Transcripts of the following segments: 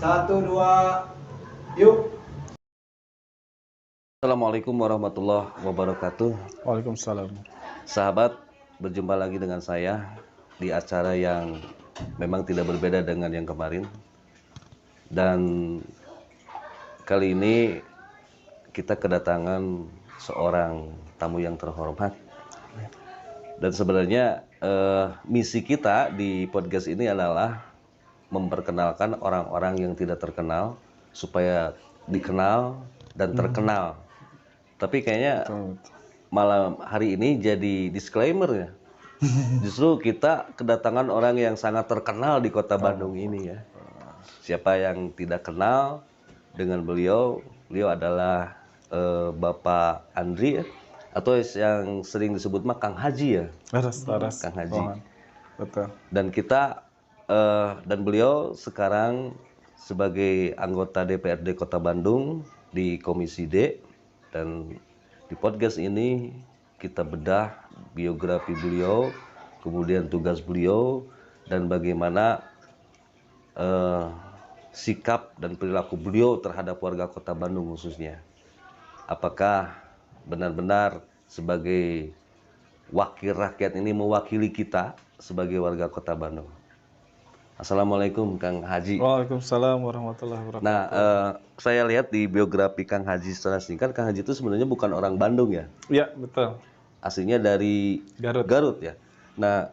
Satu, dua, yuk. Assalamualaikum warahmatullahi wabarakatuh. Waalaikumsalam. Sahabat, berjumpa lagi dengan saya di acara yang memang tidak berbeda dengan yang kemarin. Dan kali ini kita kedatangan seorang tamu yang terhormat. Dan sebenarnya misi kita di podcast ini adalah memperkenalkan orang-orang yang tidak terkenal supaya dikenal dan terkenal. Tapi kayaknya malam hari ini jadi disclaimer ya. Justru kita kedatangan orang yang sangat terkenal di kota Bandung ini ya. Siapa yang tidak kenal dengan beliau? Beliau adalah Bapak Andri ya, atau yang sering disebut mah Kang Haji ya. Laras. Kang Haji. Betul. Dan kita dan beliau sekarang sebagai anggota DPRD Kota Bandung di Komisi D. Dan di podcast ini kita bedah biografi beliau, kemudian tugas beliau, dan bagaimana sikap dan perilaku beliau terhadap warga Kota Bandung khususnya. Apakah benar-benar sebagai wakil rakyat ini mewakili kita sebagai warga Kota Bandung. Assalamualaikum Kang Haji. Waalaikumsalam warahmatullahi wabarakatuh. Nah, saya lihat di biografi Kang Haji secara singkat, Kang Haji itu sebenarnya bukan orang Bandung ya? Iya, betul. Aslinya dari Garut ya? Nah,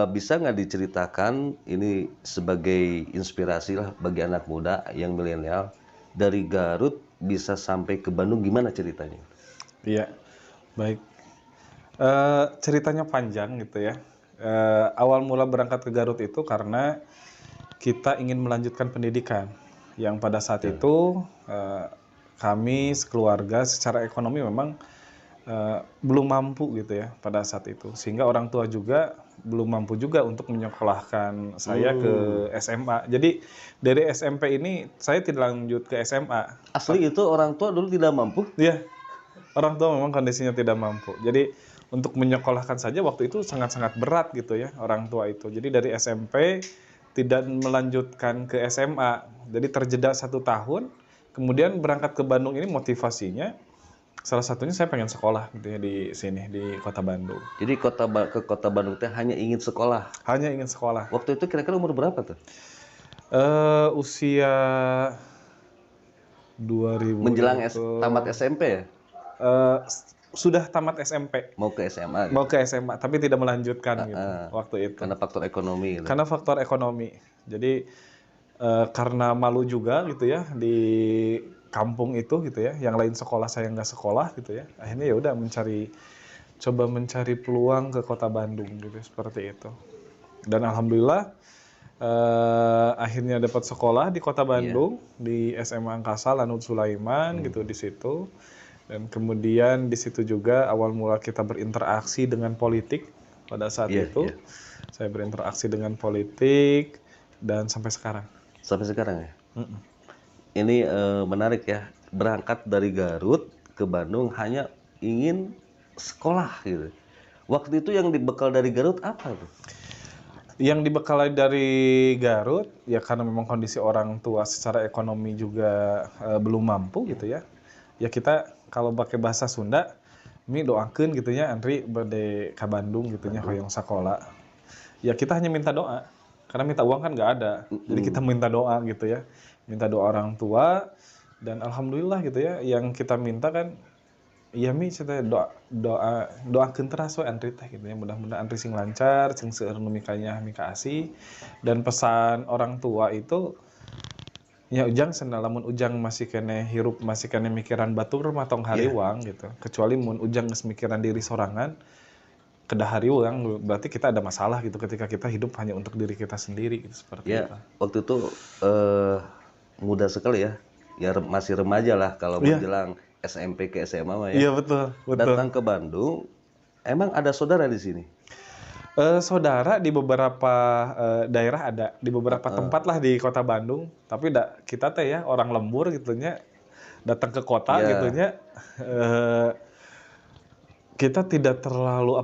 bisa nggak diceritakan ini sebagai inspirasi lah bagi anak muda yang milenial, dari Garut bisa sampai ke Bandung, gimana ceritanya? Iya, baik. Ceritanya panjang gitu ya. Awal mula berangkat ke Garut itu karena kita ingin melanjutkan pendidikan yang pada saat itu kami sekeluarga secara ekonomi memang belum mampu gitu ya pada saat itu, sehingga orang tua juga belum mampu juga untuk menyekolahkan saya ke SMA. Jadi dari SMP ini saya tidak lanjut ke SMA. Asli itu orang tua dulu tidak mampu? Iya, orang tua memang kondisinya tidak mampu. Jadi untuk menyekolahkan saja waktu itu sangat-sangat berat gitu ya orang tua itu. Jadi dari SMP tidak melanjutkan ke SMA. Jadi terjeda 1 tahun. Kemudian berangkat ke Bandung ini motivasinya salah satunya saya pengen sekolah gitu ya di sini di Kota Bandung. Jadi ke Kota Bandung teh hanya ingin sekolah. Hanya ingin sekolah. Waktu itu kira-kira umur berapa tuh? Usia 2000 Menjelang itu, tamat SMP ya? sudah tamat SMP. Mau ke SMA? Gitu? Mau ke SMA, tapi tidak melanjutkan gitu, waktu itu. Karena faktor ekonomi. Gitu. Karena faktor ekonomi. Jadi karena malu juga gitu ya di kampung itu gitu ya, yang lain sekolah saya nggak sekolah gitu ya. Akhirnya ya udah coba mencari peluang ke Kota Bandung gitu seperti itu. Dan alhamdulillah akhirnya dapat sekolah di Kota Bandung di SMA Angkasa Lanud Sulaiman gitu di situ. Dan kemudian di situ juga awal mula kita berinteraksi dengan politik pada saat itu. Saya berinteraksi dengan politik dan sampai sekarang. Sampai sekarang ya? Ini menarik ya. Berangkat dari Garut ke Bandung hanya ingin sekolah gitu. Waktu itu yang dibekal dari Garut apa tuh? Yang dibekali dari Garut ya karena memang kondisi orang tua secara ekonomi juga belum mampu gitu ya. Ya kita kalau pakai bahasa Sunda, mi doakeun gitu ya, Andri bade ka Bandung gitu nya hoyong sakola. Ya kita hanya minta doa, karena minta uang kan nggak ada. Jadi kita minta doa gitu ya, minta doa orang tua, dan alhamdulillah gitu ya, yang kita minta kan, ya mi kita doakeun teras we Andri teh gitu ya, mudah-mudahan Andri sing lancar, sing seueur nu mikanya mika asih. Dan pesan orang tua itu, ya ujang lamun ujang masih kene hirup masih kene mikiran batur mah tong hariwang gitu. Kecuali mun ujang geus mikiran diri sorangan kedah hariwang berarti kita ada masalah gitu ketika kita hidup hanya untuk diri kita sendiri gitu seperti itu. Waktu itu muda sekali ya. Ya masih remaja lah kalau menjelang SMP ke SMA mah ya. Iya betul. Datang ke Bandung, emang ada saudara di sini? Saudara di beberapa daerah ada, di beberapa tempat lah di Kota Bandung. Tapi kita teh ya orang lembur gitunya datang ke kota gitunya, kita tidak terlalu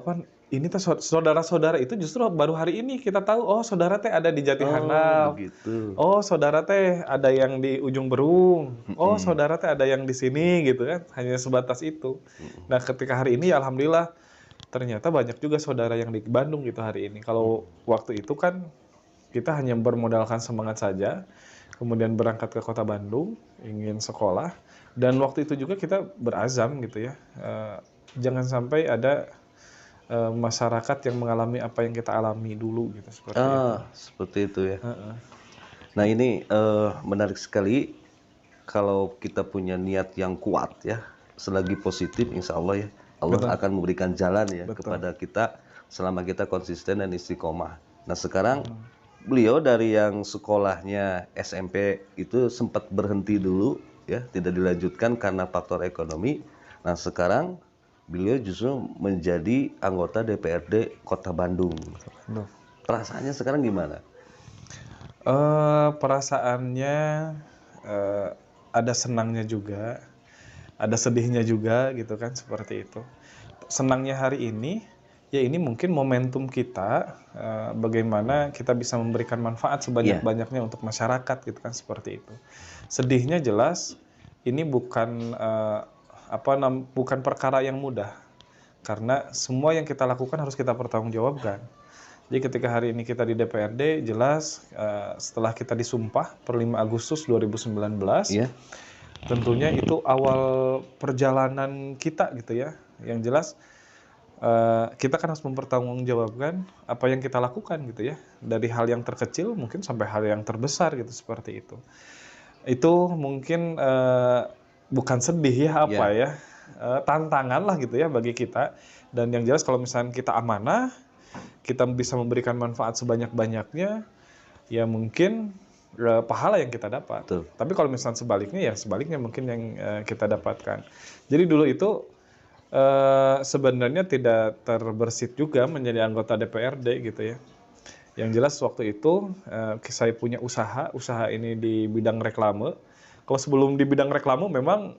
ini tuh saudara-saudara itu justru baru hari ini kita tahu, oh saudara teh ada di Jati Handap. begitu. Oh saudara teh ada yang di Ujung Berung. Oh Mm-mm. saudara teh ada yang di sini gitu kan. Hanya sebatas itu. Nah ketika hari ini ya alhamdulillah ternyata banyak juga saudara yang di Bandung gitu hari ini. Kalau waktu itu kan kita hanya bermodalkan semangat saja. Kemudian berangkat ke kota Bandung, ingin sekolah. Dan waktu itu juga kita berazam gitu ya. Jangan sampai ada masyarakat yang mengalami apa yang kita alami dulu gitu seperti itu. Seperti itu ya. Heeh. Nah ini menarik sekali kalau kita punya niat yang kuat ya, selagi positif insya Allah ya, Allah akan memberikan jalan ya kepada kita selama kita konsisten dan istiqomah. Nah sekarang beliau dari yang sekolahnya SMP itu sempat berhenti dulu ya, tidak dilanjutkan karena faktor ekonomi. Nah sekarang beliau justru menjadi anggota DPRD Kota Bandung. Aduh. Perasaannya sekarang gimana? Perasaannya ada senangnya juga, ada sedihnya juga gitu kan seperti itu. Senangnya hari ini, ya ini mungkin momentum kita bagaimana kita bisa memberikan manfaat sebanyak-banyaknya untuk masyarakat gitu kan seperti itu. Sedihnya jelas ini bukan bukan perkara yang mudah karena semua yang kita lakukan harus kita pertanggungjawabkan. Jadi ketika hari ini kita di DPRD jelas setelah kita disumpah per 5 Agustus 2019 Iya. tentunya itu awal perjalanan kita gitu ya. Yang jelas kita kan harus mempertanggungjawabkan apa yang kita lakukan gitu ya. Dari hal yang terkecil mungkin sampai hal yang terbesar gitu seperti itu. Itu mungkin bukan sedih ya apa ya. Tantangan lah gitu ya bagi kita. Dan yang jelas kalau misalnya kita amanah, kita bisa memberikan manfaat sebanyak-banyaknya, ya mungkin pahala yang kita dapat. Betul. Tapi kalau misalnya sebaliknya mungkin yang kita dapatkan. Jadi dulu itu sebenarnya tidak terbersit juga menjadi anggota DPRD gitu ya. Yang jelas waktu itu saya punya usaha ini di bidang reklame. Kalau sebelum di bidang reklame memang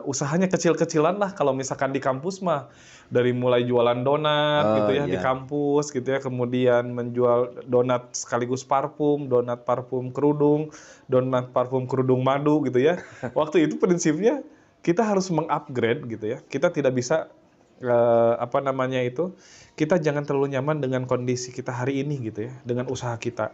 usahanya kecil-kecilan lah kalau misalkan di kampus mah. Dari mulai jualan donat gitu ya di kampus gitu ya, kemudian menjual donat sekaligus parfum, donat parfum kerudung, donat parfum kerudung madu gitu ya. Waktu itu prinsipnya kita harus mengupgrade gitu ya. Kita tidak bisa kita jangan terlalu nyaman dengan kondisi kita hari ini gitu ya, dengan usaha kita.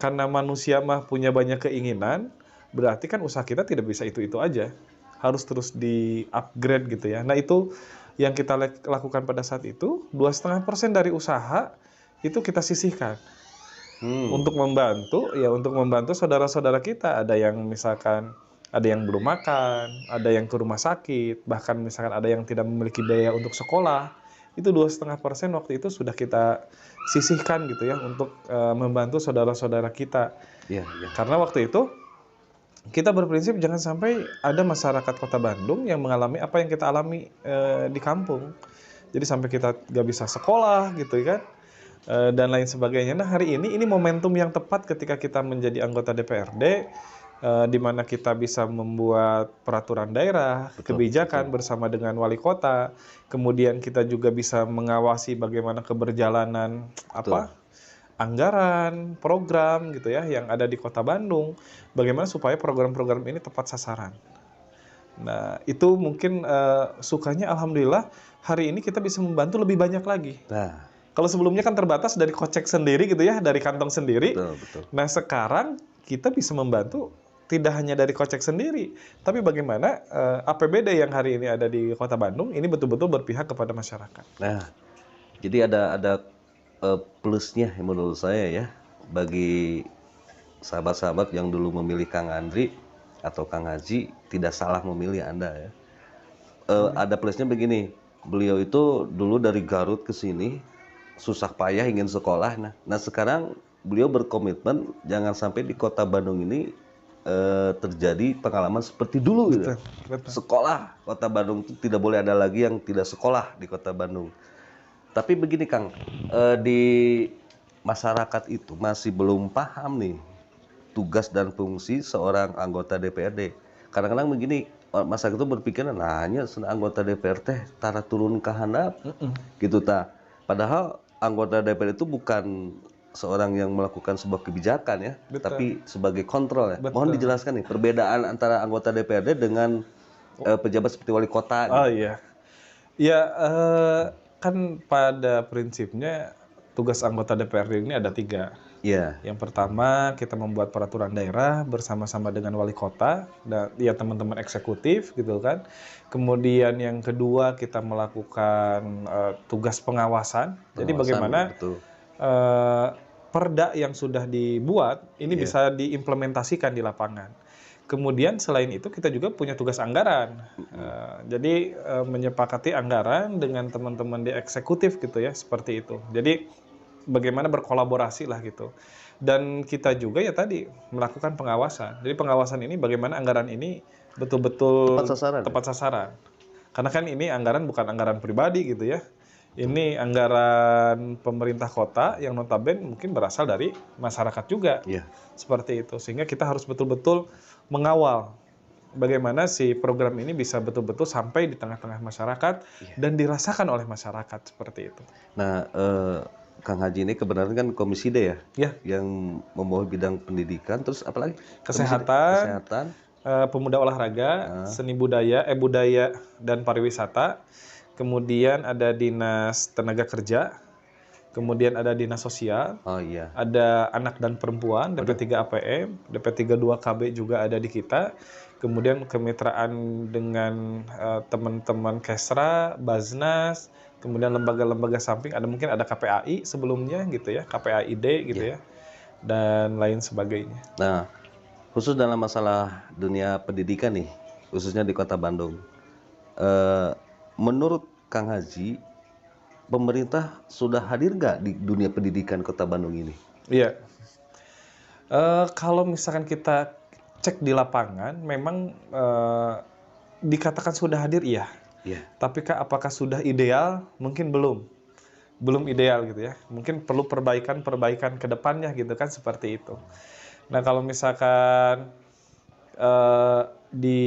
Karena manusia mah punya banyak keinginan, berarti kan usaha kita tidak bisa itu-itu aja. Harus terus di-upgrade gitu ya. Nah itu yang kita lakukan pada saat itu, 2,5% dari usaha itu kita sisihkan. Untuk membantu saudara-saudara kita. Ada yang misalkan ada yang belum makan, ada yang ke rumah sakit, bahkan misalkan ada yang tidak memiliki biaya untuk sekolah. Itu 2,5% waktu itu sudah kita sisihkan gitu ya untuk membantu saudara-saudara kita. Karena waktu itu kita berprinsip jangan sampai ada masyarakat Kota Bandung yang mengalami apa yang kita alami di kampung. Jadi sampai kita gak bisa sekolah gitu kan, dan lain sebagainya. Nah hari ini momentum yang tepat ketika kita menjadi anggota DPRD, di mana kita bisa membuat peraturan daerah, kebijakan bersama dengan wali kota. Kemudian kita juga bisa mengawasi bagaimana keberjalanan anggaran, program gitu ya yang ada di Kota Bandung, bagaimana supaya program-program ini tepat sasaran. Nah, itu mungkin sukanya alhamdulillah hari ini kita bisa membantu lebih banyak lagi. Nah, kalau sebelumnya kan terbatas dari kocek sendiri gitu ya, dari kantong sendiri. Betul. Nah, sekarang kita bisa membantu tidak hanya dari kocek sendiri, tapi bagaimana APBD yang hari ini ada di Kota Bandung ini betul-betul berpihak kepada masyarakat. Nah, jadi ada plusnya menurut saya ya bagi sahabat-sahabat yang dulu memilih Kang Andri atau Kang Haji, tidak salah memilih Anda ya. Ada plusnya begini, beliau itu dulu dari Garut ke sini susah payah ingin sekolah. Nah sekarang beliau berkomitmen jangan sampai di Kota Bandung ini terjadi pengalaman seperti dulu gitu. Betul. Sekolah Kota Bandung itu tidak boleh ada lagi yang tidak sekolah di Kota Bandung. Tapi begini Kang, di masyarakat itu masih belum paham nih tugas dan fungsi seorang anggota DPRD. Kadang-kadang begini, masyarakat itu berpikir, nah hanya anggota DPR teh tara turun ke handap, gitu ta. Padahal anggota DPR itu bukan seorang yang melakukan sebuah kebijakan ya, Betul. tapi sebagai kontrol ya. Betul. Mohon dijelaskan nih perbedaan antara anggota DPRD dengan pejabat seperti wali kota. Oh Gitu. iya. Ya, kan pada prinsipnya tugas anggota DPRD ini ada 3. Iya. Yang pertama, kita membuat peraturan daerah bersama-sama dengan wali kota dan ya teman-teman eksekutif gitu kan. Kemudian yang kedua, kita melakukan tugas pengawasan. Jadi bagaimana betul. perda yang sudah dibuat ini Iya. bisa diimplementasikan di lapangan. Kemudian selain itu kita juga punya tugas anggaran. Jadi menyepakati anggaran dengan teman-teman di eksekutif gitu ya, seperti itu. Jadi bagaimana berkolaborasi lah gitu. Dan kita juga ya tadi melakukan pengawasan. Jadi pengawasan ini bagaimana anggaran ini betul-betul Tepat sasaran. Karena kan ini anggaran bukan anggaran pribadi gitu ya. Ini anggaran pemerintah kota yang notabene mungkin berasal dari masyarakat juga. Iya. Seperti itu. Sehingga kita harus betul-betul mengawal bagaimana si program ini bisa betul-betul sampai di tengah-tengah masyarakat dan dirasakan oleh masyarakat seperti itu. Nah, Kang Haji ini kebenaran kan Komisi D ya? Ya. Yang membawa bidang pendidikan, terus apa lagi? Kesehatan, pemuda olahraga, seni budaya, budaya dan pariwisata. Kemudian ada dinas tenaga kerja. Kemudian ada dinas sosial. Oh iya. Ada anak dan perempuan, DP3 APM, DP32 KB juga ada di kita. Kemudian kemitraan dengan teman-teman Kesra, Baznas, kemudian lembaga-lembaga samping, mungkin ada KPAI sebelumnya gitu ya, KPAID gitu ya, dan lain sebagainya. Nah, khusus dalam masalah dunia pendidikan nih, khususnya di Kota Bandung, menurut Kang Haji, pemerintah sudah hadir nggak di dunia pendidikan Kota Bandung ini? Iya. Kalau misalkan kita cek di lapangan, memang dikatakan sudah hadir, iya. Iya. Tapi apakah sudah ideal? Mungkin belum. Belum ideal gitu ya. Mungkin perlu perbaikan ke depannya gitu kan, seperti itu. Nah, kalau misalkan di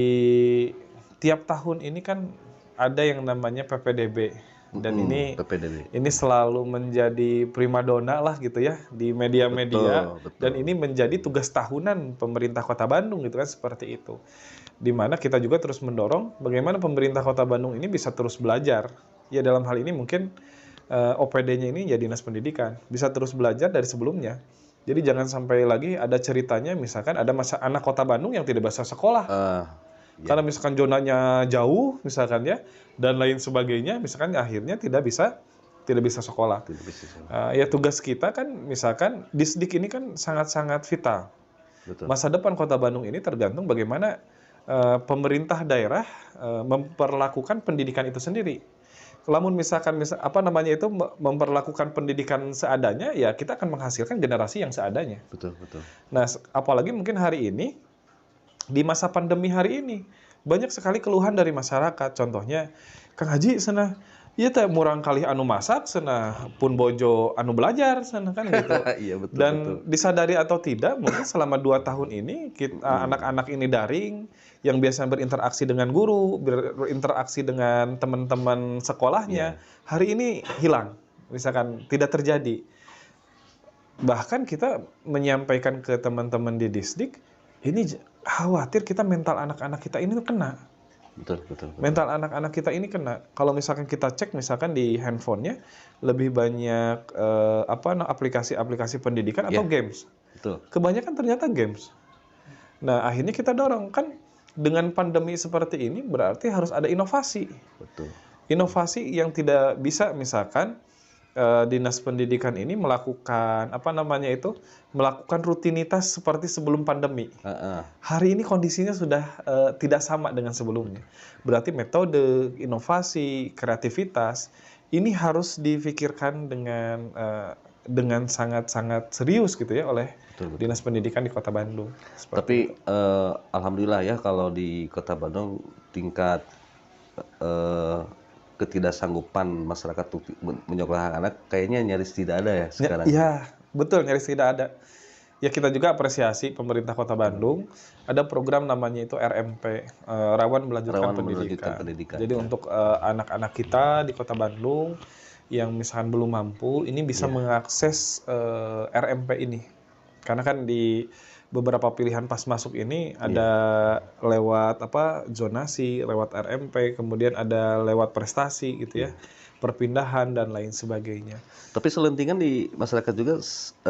tiap tahun ini kan ada yang namanya PPDB. Dan ini selalu menjadi primadona lah gitu ya di media-media. Betul. Dan ini menjadi tugas tahunan pemerintah Kota Bandung gitu kan, seperti itu. Di mana kita juga terus mendorong bagaimana pemerintah Kota Bandung ini bisa terus belajar. Ya dalam hal ini mungkin OPD-nya ini ya Dinas Pendidikan, bisa terus belajar dari sebelumnya. Jadi jangan sampai lagi ada ceritanya misalkan ada anak Kota Bandung yang tidak bisa sekolah. Karena misalkan zonanya jauh misalkan ya dan lain sebagainya, misalkan akhirnya tidak bisa sekolah. Ya tugas kita kan misalkan Disdik ini kan sangat-sangat vital. Betul. Masa depan Kota Bandung ini tergantung bagaimana pemerintah daerah memperlakukan pendidikan itu sendiri. Namun misalkan memperlakukan pendidikan seadanya, ya kita akan menghasilkan generasi yang seadanya. Betul. Nah, apalagi mungkin hari ini di masa pandemi hari ini banyak sekali keluhan dari masyarakat. Contohnya, Kang Haji sana, iya teh murang kali anu masak sana pun bojo anu belajar sana kan gitu. Iya, betul. Dan disadari atau tidak, mungkin selama 2 tahun ini anak-anak ini daring yang biasanya berinteraksi dengan guru, berinteraksi dengan teman-teman sekolahnya, hari ini hilang. Misalkan tidak terjadi. Bahkan kita menyampaikan ke teman-teman di Disdik, ini khawatir kita mental anak-anak kita ini tuh kena. Betul. Mental anak-anak kita ini kena. Kalau misalkan kita cek misalkan di handphonenya lebih banyak aplikasi-aplikasi pendidikan atau games. Betul. Kebanyakan ternyata games. Nah, akhirnya kita dorong kan dengan pandemi seperti ini berarti harus ada inovasi. Betul. Inovasi yang tidak bisa misalkan Dinas Pendidikan ini melakukan melakukan rutinitas seperti sebelum pandemi. Hari ini kondisinya sudah tidak sama dengan sebelumnya. Berarti metode, inovasi, kreativitas ini harus difikirkan dengan sangat-sangat serius gitu ya oleh Dinas Pendidikan di Kota Bandung. Tapi alhamdulillah ya kalau di Kota Bandung tingkat ketidaksanggupan masyarakat menyekolahkan anak kayaknya nyaris tidak ada ya sekarang. Ya, betul, nyaris tidak ada. Ya kita juga apresiasi pemerintah Kota Bandung, ada program namanya itu RMP, Rawan Melanjutkan Pendidikan. Jadi untuk anak-anak kita di Kota Bandung yang misalkan belum mampu ini bisa mengakses RMP ini. Karena kan di beberapa pilihan pas masuk ini ada lewat zonasi, lewat RMP, kemudian ada lewat prestasi gitu ya, perpindahan dan lain sebagainya. Tapi selentingan di masyarakat juga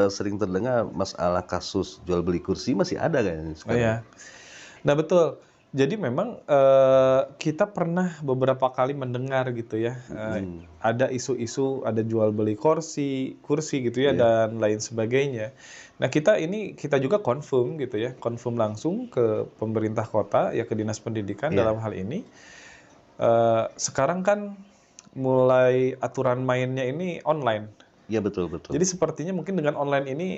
sering terdengar masalah kasus jual beli kursi masih ada kayaknya sekarang. Iya. Nah betul. Jadi memang kita pernah beberapa kali mendengar gitu ya, ada isu-isu ada jual beli kursi gitu ya dan lain sebagainya. Nah kita juga confirm gitu ya, confirm langsung ke pemerintah kota ya, ke dinas pendidikan dalam hal ini. Sekarang kan mulai aturan mainnya ini online. Iya betul. Jadi sepertinya mungkin dengan online ini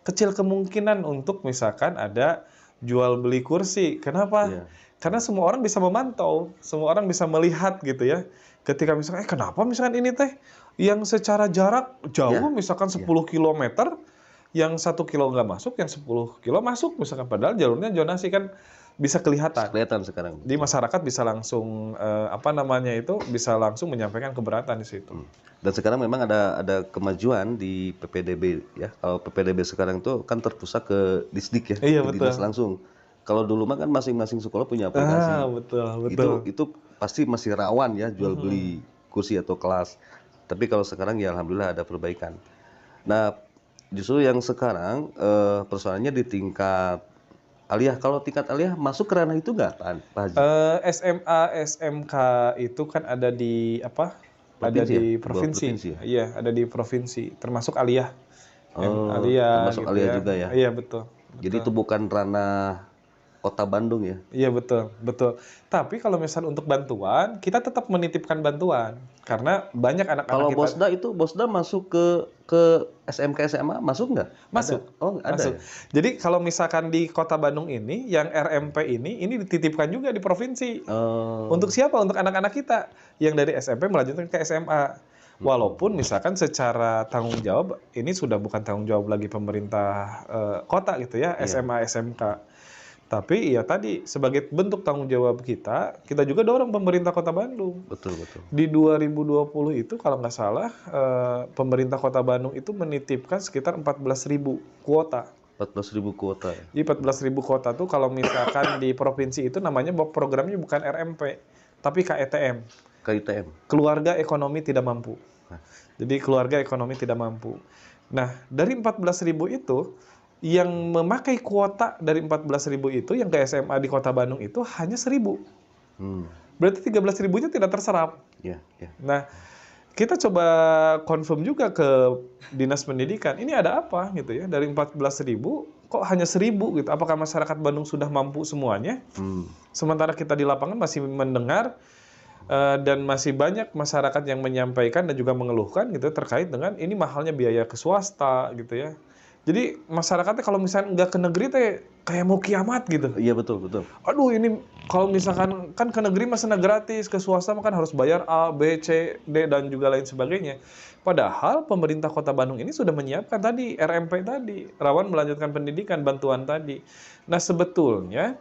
kecil kemungkinan untuk misalkan ada jual beli kursi. Kenapa? Karena semua orang bisa memantau, semua orang bisa melihat gitu ya. Ketika misalkan, kenapa misalkan ini teh yang secara jarak jauh misalkan 10 kilometer, yang 1 kilo nggak masuk, yang 10 kilo masuk misalkan. Padahal jalurnya zonasi kan bisa kelihatan. Kelihatan sekarang. Di masyarakat bisa langsung bisa langsung menyampaikan keberatan di situ. Dan sekarang memang ada kemajuan di PPDB ya. Kalau PPDB sekarang itu kan terpusat ke Disdik ya, Iya, ke betul. dinas langsung. Kalau dulu mah kan masing-masing sekolah punya aplikasi. Betul. Itu pasti masih rawan ya jual beli kursi atau kelas. Tapi kalau sekarang ya alhamdulillah ada perbaikan. Nah, justru yang sekarang persoalannya di tingkat aliyah. Kalau tingkat aliyah masuk ke ranah itu nggak, Pak Haji? SMA, SMK itu kan ada di ada Provinsi di ya? provinsi. Provinsi ya? Iya, ada di provinsi, termasuk aliyah. Oh, Aliyah termasuk gitu aliyah ya. juga ya? Iya, betul. Jadi itu bukan ranah kota Bandung ya? Iya, betul. Tapi kalau misalnya untuk bantuan, kita tetap menitipkan bantuan karena banyak anak-anak Kalau kita Bosda masuk ke SMK SMA masuk nggak? masuk. Ada? Oh, ada Masuk. ya? Jadi kalau misalkan di Kota Bandung ini, yang RMP ini dititipkan juga di provinsi. Oh, Untuk siapa? Untuk anak-anak kita yang dari SMP melanjutkan ke SMA. Walaupun misalkan secara tanggung jawab ini sudah bukan tanggung jawab lagi pemerintah kota gitu ya, SMA, SMK. Tapi ya tadi sebagai bentuk tanggung jawab kita juga dorong pemerintah Kota Bandung. betul. Di 2020 itu kalau nggak salah pemerintah Kota Bandung itu menitipkan sekitar 14.000 kuota. 14.000 kuota ya? Jadi 14.000 kuota tuh kalau misalkan di provinsi itu namanya programnya bukan RMP, tapi KETM. KITM. Keluarga Ekonomi Tidak Mampu. Jadi keluarga ekonomi tidak mampu. Nah, dari 14.000 itu, yang memakai kuota dari 14.000 itu, yang ke SMA di Kota Bandung itu hanya 1.000. Berarti 13.000-nya tidak terserap. Ya. Nah, kita coba confirm juga ke Dinas Pendidikan, ini ada apa gitu ya, dari 14.000 kok hanya 1.000 gitu. Apakah masyarakat Bandung sudah mampu semuanya? Sementara kita di lapangan masih mendengar dan masih banyak masyarakat yang menyampaikan dan juga mengeluhkan gitu terkait dengan ini mahalnya biaya ke swasta gitu ya. Jadi masyarakatnya kalau misalnya nggak ke negeri teh kayak mau kiamat gitu. Iya betul. Aduh ini kalau misalkan kan ke negeri mah sana gratis, ke swasta mah kan harus bayar A, B, C, D dan juga lain sebagainya. Padahal pemerintah Kota Bandung ini sudah menyiapkan tadi RMP tadi, rawan melanjutkan pendidikan, bantuan tadi. Nah sebetulnya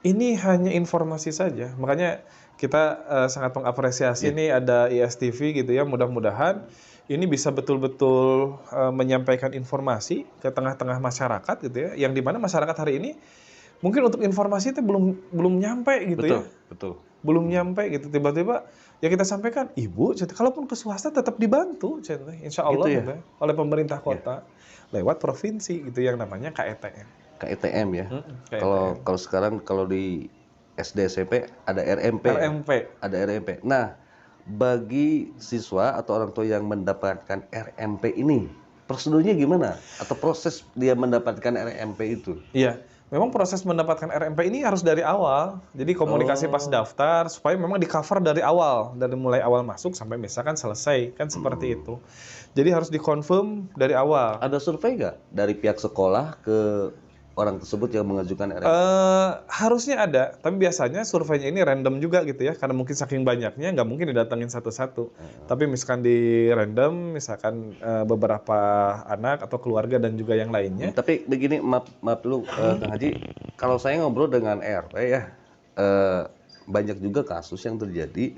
ini hanya informasi saja. Makanya kita sangat mengapresiasi nih ada ISTV gitu ya. Mudah-mudahan ini bisa betul-betul menyampaikan informasi ke tengah-tengah masyarakat gitu ya. Yang dimana masyarakat hari ini mungkin untuk informasi itu belum nyampe gitu ya. Betul. Belum nyampe gitu. Tiba-tiba ya kita sampaikan, Ibu, kalaupun ke swasta tetap dibantu, insya Allah Gitu ya? gitu ya, oleh pemerintah kota lewat provinsi gitu yang namanya KETM. KITM ya. KETM. Kalau sekarang kalau di SD SMP ada RMP. Ada RMP. Nah, bagi siswa atau orang tua yang mendapatkan RMP ini, prosedurnya gimana? Atau proses dia mendapatkan RMP itu? Iya, memang proses mendapatkan RMP ini harus dari awal. Jadi komunikasi pas daftar supaya memang di cover dari awal, dari mulai awal masuk sampai misalkan selesai, kan seperti itu. Jadi harus dikonfirm dari awal. Ada survei nggak dari pihak sekolah ke orang tersebut yang mengajukan RMP? Harusnya ada, tapi biasanya surveinya ini random juga gitu ya, karena mungkin saking banyaknya nggak mungkin didatengin satu-satu. Tapi misalkan di random, misalkan beberapa anak atau keluarga dan juga yang lainnya. Tapi begini, maaf dulu Kang Haji, kalau saya ngobrol dengan RT ya, banyak juga kasus yang terjadi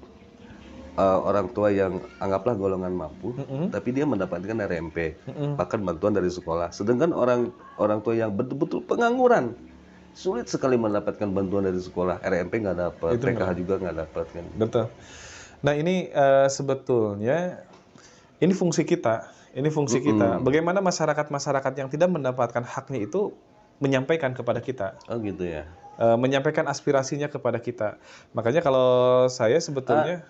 orang tua yang anggaplah golongan mampu, tapi dia mendapatkan RMP, bahkan bantuan dari sekolah. Sedangkan orang tua yang betul-betul pengangguran, sulit sekali mendapatkan bantuan dari sekolah. RMP nggak dapat, Itu PKH juga nggak dapat kan. Betul. Nah ini sebetulnya ini fungsi kita. Ini fungsi kita. Bagaimana masyarakat yang tidak mendapatkan haknya itu menyampaikan kepada kita. Oh gitu ya. Menyampaikan aspirasinya kepada kita. Makanya kalau saya sebetulnya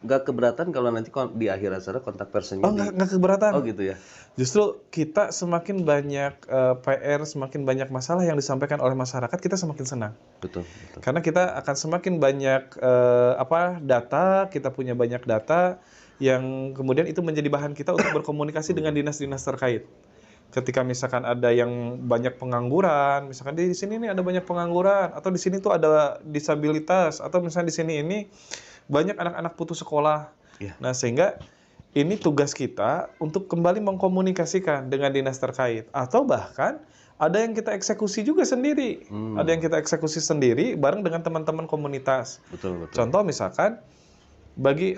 Nggak keberatan kalau nanti di akhir acara kontak personnya nggak keberatan. Oh gitu ya. Justru kita semakin banyak PR, semakin banyak masalah yang disampaikan oleh masyarakat, kita semakin senang. Betul, betul. Karena kita akan semakin banyak data, kita punya banyak data yang kemudian itu menjadi bahan kita untuk berkomunikasi dengan dinas-dinas terkait. Ketika misalkan ada yang banyak pengangguran, misalkan di sini nih ada banyak pengangguran, atau di sini tuh ada disabilitas, atau misalnya di sini ini banyak anak-anak putus sekolah. Iya. Nah, sehingga ini tugas kita untuk kembali mengkomunikasikan dengan dinas terkait, atau bahkan ada yang kita eksekusi juga sendiri. Ada yang kita eksekusi sendiri bareng dengan teman-teman komunitas. Betul, betul. Contoh misalkan bagi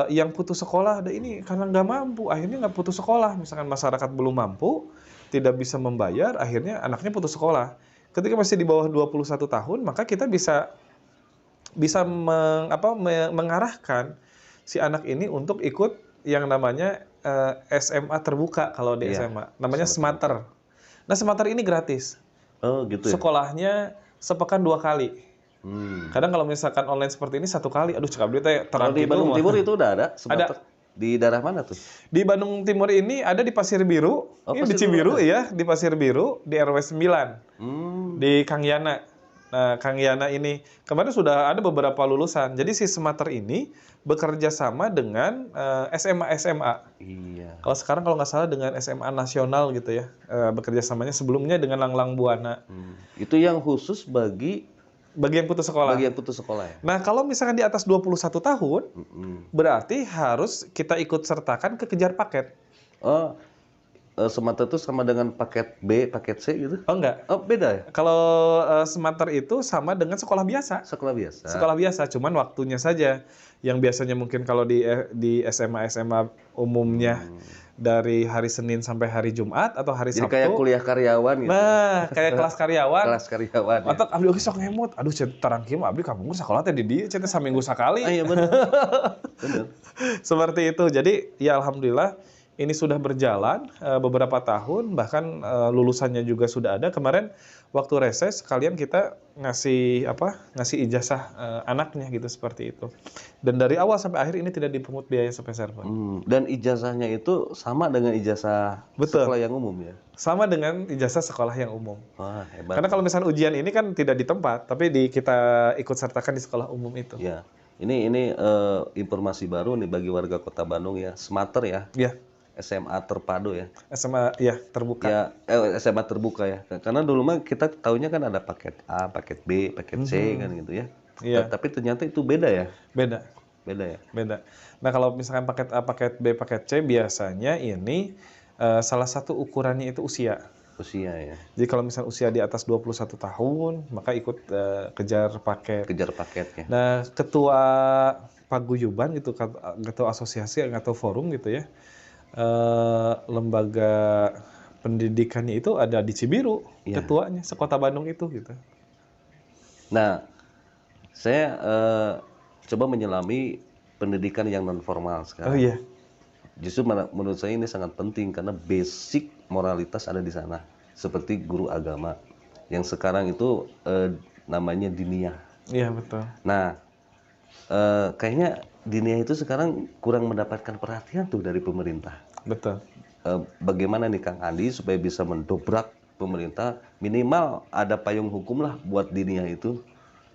yang putus sekolah, ada ini karena nggak mampu, akhirnya nggak putus sekolah. Misalkan masyarakat belum mampu, tidak bisa membayar, akhirnya anaknya putus sekolah. Ketika masih di bawah 21 tahun, maka kita bisa mengarahkan si anak ini untuk ikut yang namanya SMA terbuka kalau di SMA. Namanya Smarter. Nah, Smarter ini gratis. Oh gitu ya. Sekolahnya sepekan 2 kali. Kadang kalau misalkan online seperti ini 1 kali, aduh cekap dia Kalau terang di gitu. Bandung Timur itu udah ada? Ada. Di daerah mana tuh? Di Bandung Timur ini ada di Pasir Biru, Oh, ini Pasir di Cibiru Biru ya, di Pasir Biru, di RW 9, di Kang Yana. Nah, Kang Yana ini kemarin sudah ada beberapa lulusan. Jadi si Smarter ini bekerja sama dengan SMA. Iya. Kalau sekarang kalau nggak salah dengan SMA nasional gitu ya, bekerja samanya sebelumnya dengan Langlang Buana. Itu yang khusus bagi Bagi yang putus sekolah. yang putus sekolah ya? Nah, kalau misalkan di atas 21 tahun, berarti harus kita ikut sertakan ke kejar paket. Oh, Smarter itu sama dengan paket B, paket C gitu? Oh enggak. Oh, beda ya? Kalau Smarter itu sama dengan sekolah biasa. Sekolah biasa. Sekolah biasa, cuman waktunya saja. Yang biasanya mungkin kalau di SMA umumnya dari hari Senin sampai hari Jumat atau hari Jadi Sabtu. kayak kuliah karyawan gitu. Nah, kayak kelas karyawan. Kelas karyawan. Ya. Atau abdi oge sok ngemut. Aduh, cet tarang kieu mah abdi ka Bungkur sakola teh di dieu cet saminggu sakali. Iya benar. Benar. Seperti itu. Jadi ya alhamdulillah ini sudah berjalan beberapa tahun, bahkan lulusannya juga sudah ada. Kemarin waktu reses sekalian kita ngasih ijazah anaknya gitu, seperti itu. Dan dari awal sampai akhir ini tidak dipungut biaya sepeser pun. Dan ijazahnya itu sama dengan ijazah Betul. sekolah yang umum ya? Sama dengan ijazah sekolah yang umum. Wah, hebat. Karena kalau misalnya ujian ini kan tidak di tempat, tapi kita ikut sertakan di sekolah umum itu. Ya. Ini informasi baru nih bagi warga Kota Bandung ya. Smarter ya. Iya. SMA terpadu ya. SMA ya terbuka. Ya, SMA terbuka ya. Karena dulu mah kita taunya kan ada paket A, paket B, paket C kan gitu ya. Iya. Tapi ternyata itu beda ya. Beda. Beda ya. Beda. Nah, kalau misalkan paket A, paket B, paket C biasanya ini salah satu ukurannya itu usia. Usia ya. Jadi kalau misalnya usia di atas 21 tahun, maka ikut kejar paket. Kejar paketnya. Nah, ketua paguyuban gitu, ketua asosiasi atau forum gitu ya, lembaga pendidikannya itu ada di Cibiru, ketuanya sekota Bandung itu gitu. Nah, saya coba menyelami pendidikan yang non formal sekarang. Oh iya. Justru menurut saya ini sangat penting karena basic moralitas ada di sana. Seperti guru agama yang sekarang itu namanya diniyah. Iya betul. Nah, kayaknya diniyah itu sekarang kurang mendapatkan perhatian tuh dari pemerintah. Betul. Bagaimana nih Kang Andi supaya bisa mendobrak pemerintah, minimal ada payung hukum lah buat diniyah itu,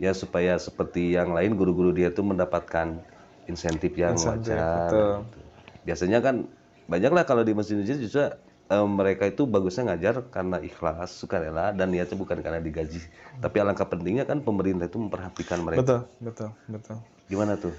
ya supaya seperti yang lain guru-guru dia itu mendapatkan insentif yang wajar. Betul. Biasanya kan banyak lah kalau di masjid-masjid justru mereka itu bagusnya ngajar karena ikhlas, sukarela, dan niatnya bukan karena digaji. Tapi alangkah pentingnya kan pemerintah itu memperhatikan mereka. Betul. Gimana tuh?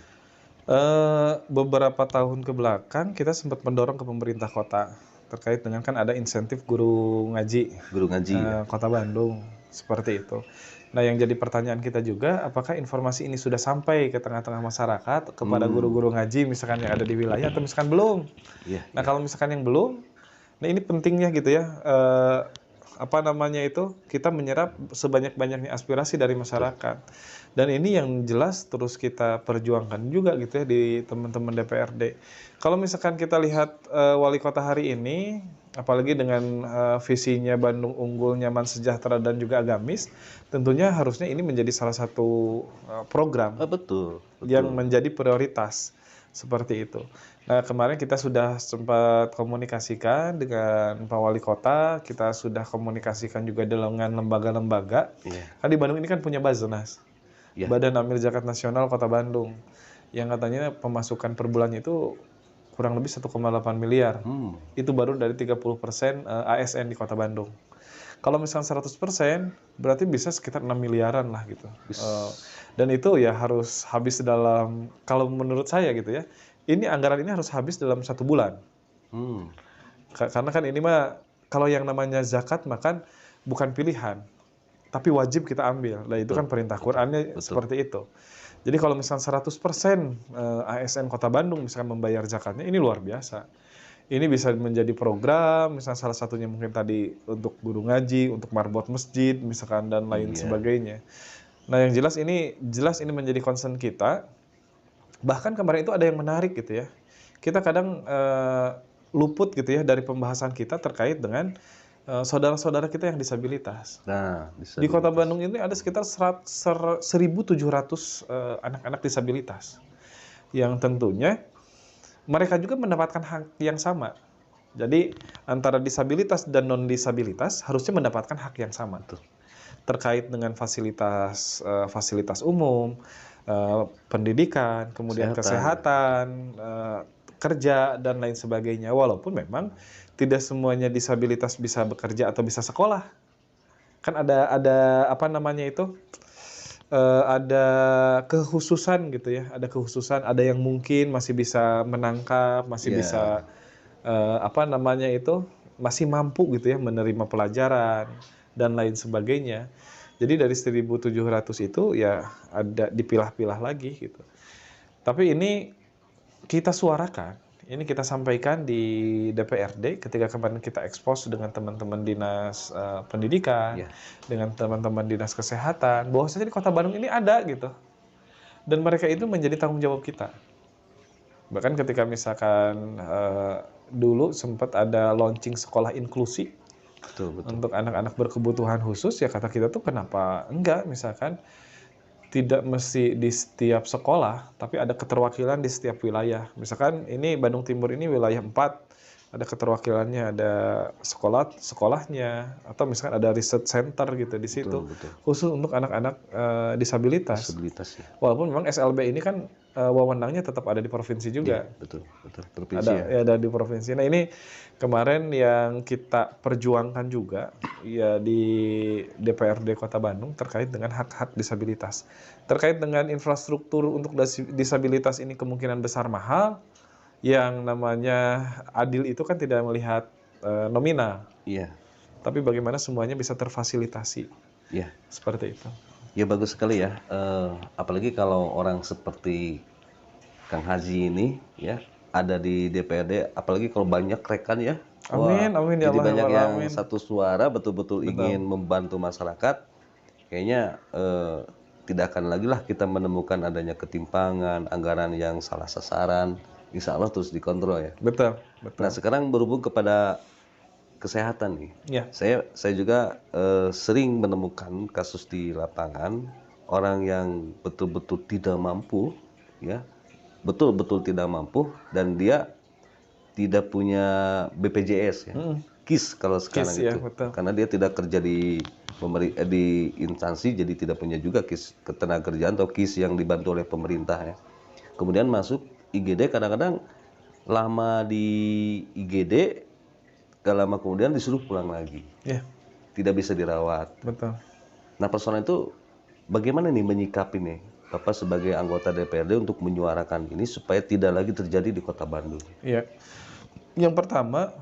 Beberapa tahun ke belakang kita sempat mendorong ke pemerintah kota terkait dengan kan ada insentif guru ngaji. Guru ngaji. Kota Bandung seperti itu. Nah, yang jadi pertanyaan kita juga, apakah informasi ini sudah sampai ke tengah-tengah masyarakat, kepada guru-guru ngaji misalkan yang ada di wilayah, atau misalkan belum? Iya, Nah, iya. kalau misalkan yang belum, nah ini pentingnya gitu ya, apa namanya itu, kita menyerap sebanyak-banyaknya aspirasi dari Betul. masyarakat. Dan ini yang jelas terus kita perjuangkan juga gitu ya di teman-teman DPRD. Kalau misalkan kita lihat wali kota hari ini, apalagi dengan visinya Bandung unggul, nyaman, sejahtera, dan juga agamis, tentunya harusnya ini menjadi salah satu program Betul, yang betul. menjadi prioritas seperti itu. Nah, kemarin kita sudah sempat komunikasikan dengan Pak Wali Kota, kita sudah komunikasikan juga dengan lembaga-lembaga. Iya, Kan di Bandung ini kan punya Baznas, iya. Badan Amil Zakat Nasional Kota Bandung, yang katanya pemasukan per bulannya itu kurang lebih 1,8 miliar. Hmm, Itu baru dari 30% ASN di Kota Bandung. Kalau misalnya 100%, berarti bisa sekitar 6 miliaran lah gitu. bis. Dan itu ya harus habis dalam, kalau menurut saya gitu ya, ini anggaran ini harus habis dalam 1 bulan. Hmm, Karena kan ini mah, kalau yang namanya zakat makan bukan pilihan, tapi wajib kita ambil. Nah itu betul, kan perintah betul, Qur'annya betul. seperti itu. Jadi kalau misalnya 100% ASN Kota Bandung misalkan membayar zakatnya, ini luar biasa. Ini bisa menjadi program, misalnya salah satunya mungkin tadi untuk guru ngaji, untuk marbot masjid, misalkan, dan lain Iya, sebagainya. Nah, yang jelas ini menjadi concern kita. Bahkan kemarin itu ada yang menarik gitu ya. Kita kadang luput gitu ya dari pembahasan kita terkait dengan saudara-saudara kita yang disabilitas. nah, Di Kota disabilitas. Bandung ini ada sekitar 1.700 anak-anak disabilitas yang tentunya mereka juga mendapatkan hak yang sama. Jadi antara disabilitas dan non-disabilitas harusnya mendapatkan hak yang sama Betul. terkait dengan fasilitas umum, pendidikan, kemudian Kesehatan. kesehatan, kerja, dan lain sebagainya. Walaupun memang tidak semuanya disabilitas bisa bekerja atau bisa sekolah. Kan ada apa namanya itu? Ada kekhususan gitu ya, ada kekhususan, ada yang mungkin masih bisa menangkap, masih Iya, bisa apa namanya itu, masih mampu gitu ya menerima pelajaran dan lain sebagainya. Jadi dari 1.700 itu ya ada dipilah-pilah lagi gitu. Tapi ini kita suarakan, ini kita sampaikan di DPRD ketika kemarin kita ekspos dengan teman-teman dinas pendidikan, iya. dengan teman-teman dinas kesehatan, bahwasanya di Kota Bandung ini ada gitu. Dan mereka itu menjadi tanggung jawab kita. Bahkan ketika misalkan dulu sempat ada launching sekolah inklusi Betul, betul. untuk anak-anak berkebutuhan khusus, ya kata kita tuh kenapa enggak misalkan tidak mesti di setiap sekolah, tapi ada keterwakilan di setiap wilayah. Misalkan ini Bandung Timur ini wilayah 4, ada keterwakilannya, ada sekolahnya, atau misalkan ada research center gitu di situ, Betul, betul. khusus untuk anak-anak disabilitas. Disabilitas ya. Walaupun memang SLB ini kan wewenangnya tetap ada di provinsi Iya, juga. betul, betul. Provinsi ya. Ada di provinsi. Nah ini kemarin yang kita perjuangkan juga ya di DPRD Kota Bandung terkait dengan hak-hak disabilitas. Terkait dengan infrastruktur untuk disabilitas ini kemungkinan besar mahal. Yang namanya adil itu kan tidak melihat nominal, Iya, tapi bagaimana semuanya bisa terfasilitasi. iya. Seperti itu. Ya bagus sekali ya. Apalagi kalau orang seperti Kang Haji ini ya ada di DPRD, apalagi kalau banyak rekan ya. Wah, Amin, amin ya jadi Allah ya banyak Rabbal yang alamin. satu suara betul-betul ingin Betul. membantu masyarakat. Kayaknya tidak akan lagi lah kita menemukan adanya ketimpangan, anggaran yang salah sasaran. Insya Allah terus dikontrol ya. Betul, betul. Nah sekarang berhubung kepada kesehatan nih. Ya, Saya juga sering menemukan kasus di lapangan orang yang betul-betul tidak mampu, ya, betul-betul tidak mampu dan dia tidak punya BPJS ya, KIS kalau sekarang KIS ya, itu, betul. karena dia tidak kerja di instansi jadi tidak punya juga KIS ketenagakerjaan atau KIS yang dibantu oleh pemerintah ya. Kemudian masuk IGD kadang-kadang lama di IGD, gak lama kemudian disuruh pulang lagi, Ya, tidak bisa dirawat. betul. Nah persoalan itu bagaimana nih menyikapi nih Bapak sebagai anggota DPRD untuk menyuarakan ini supaya tidak lagi terjadi di Kota Bandung? Iya. Yang pertama,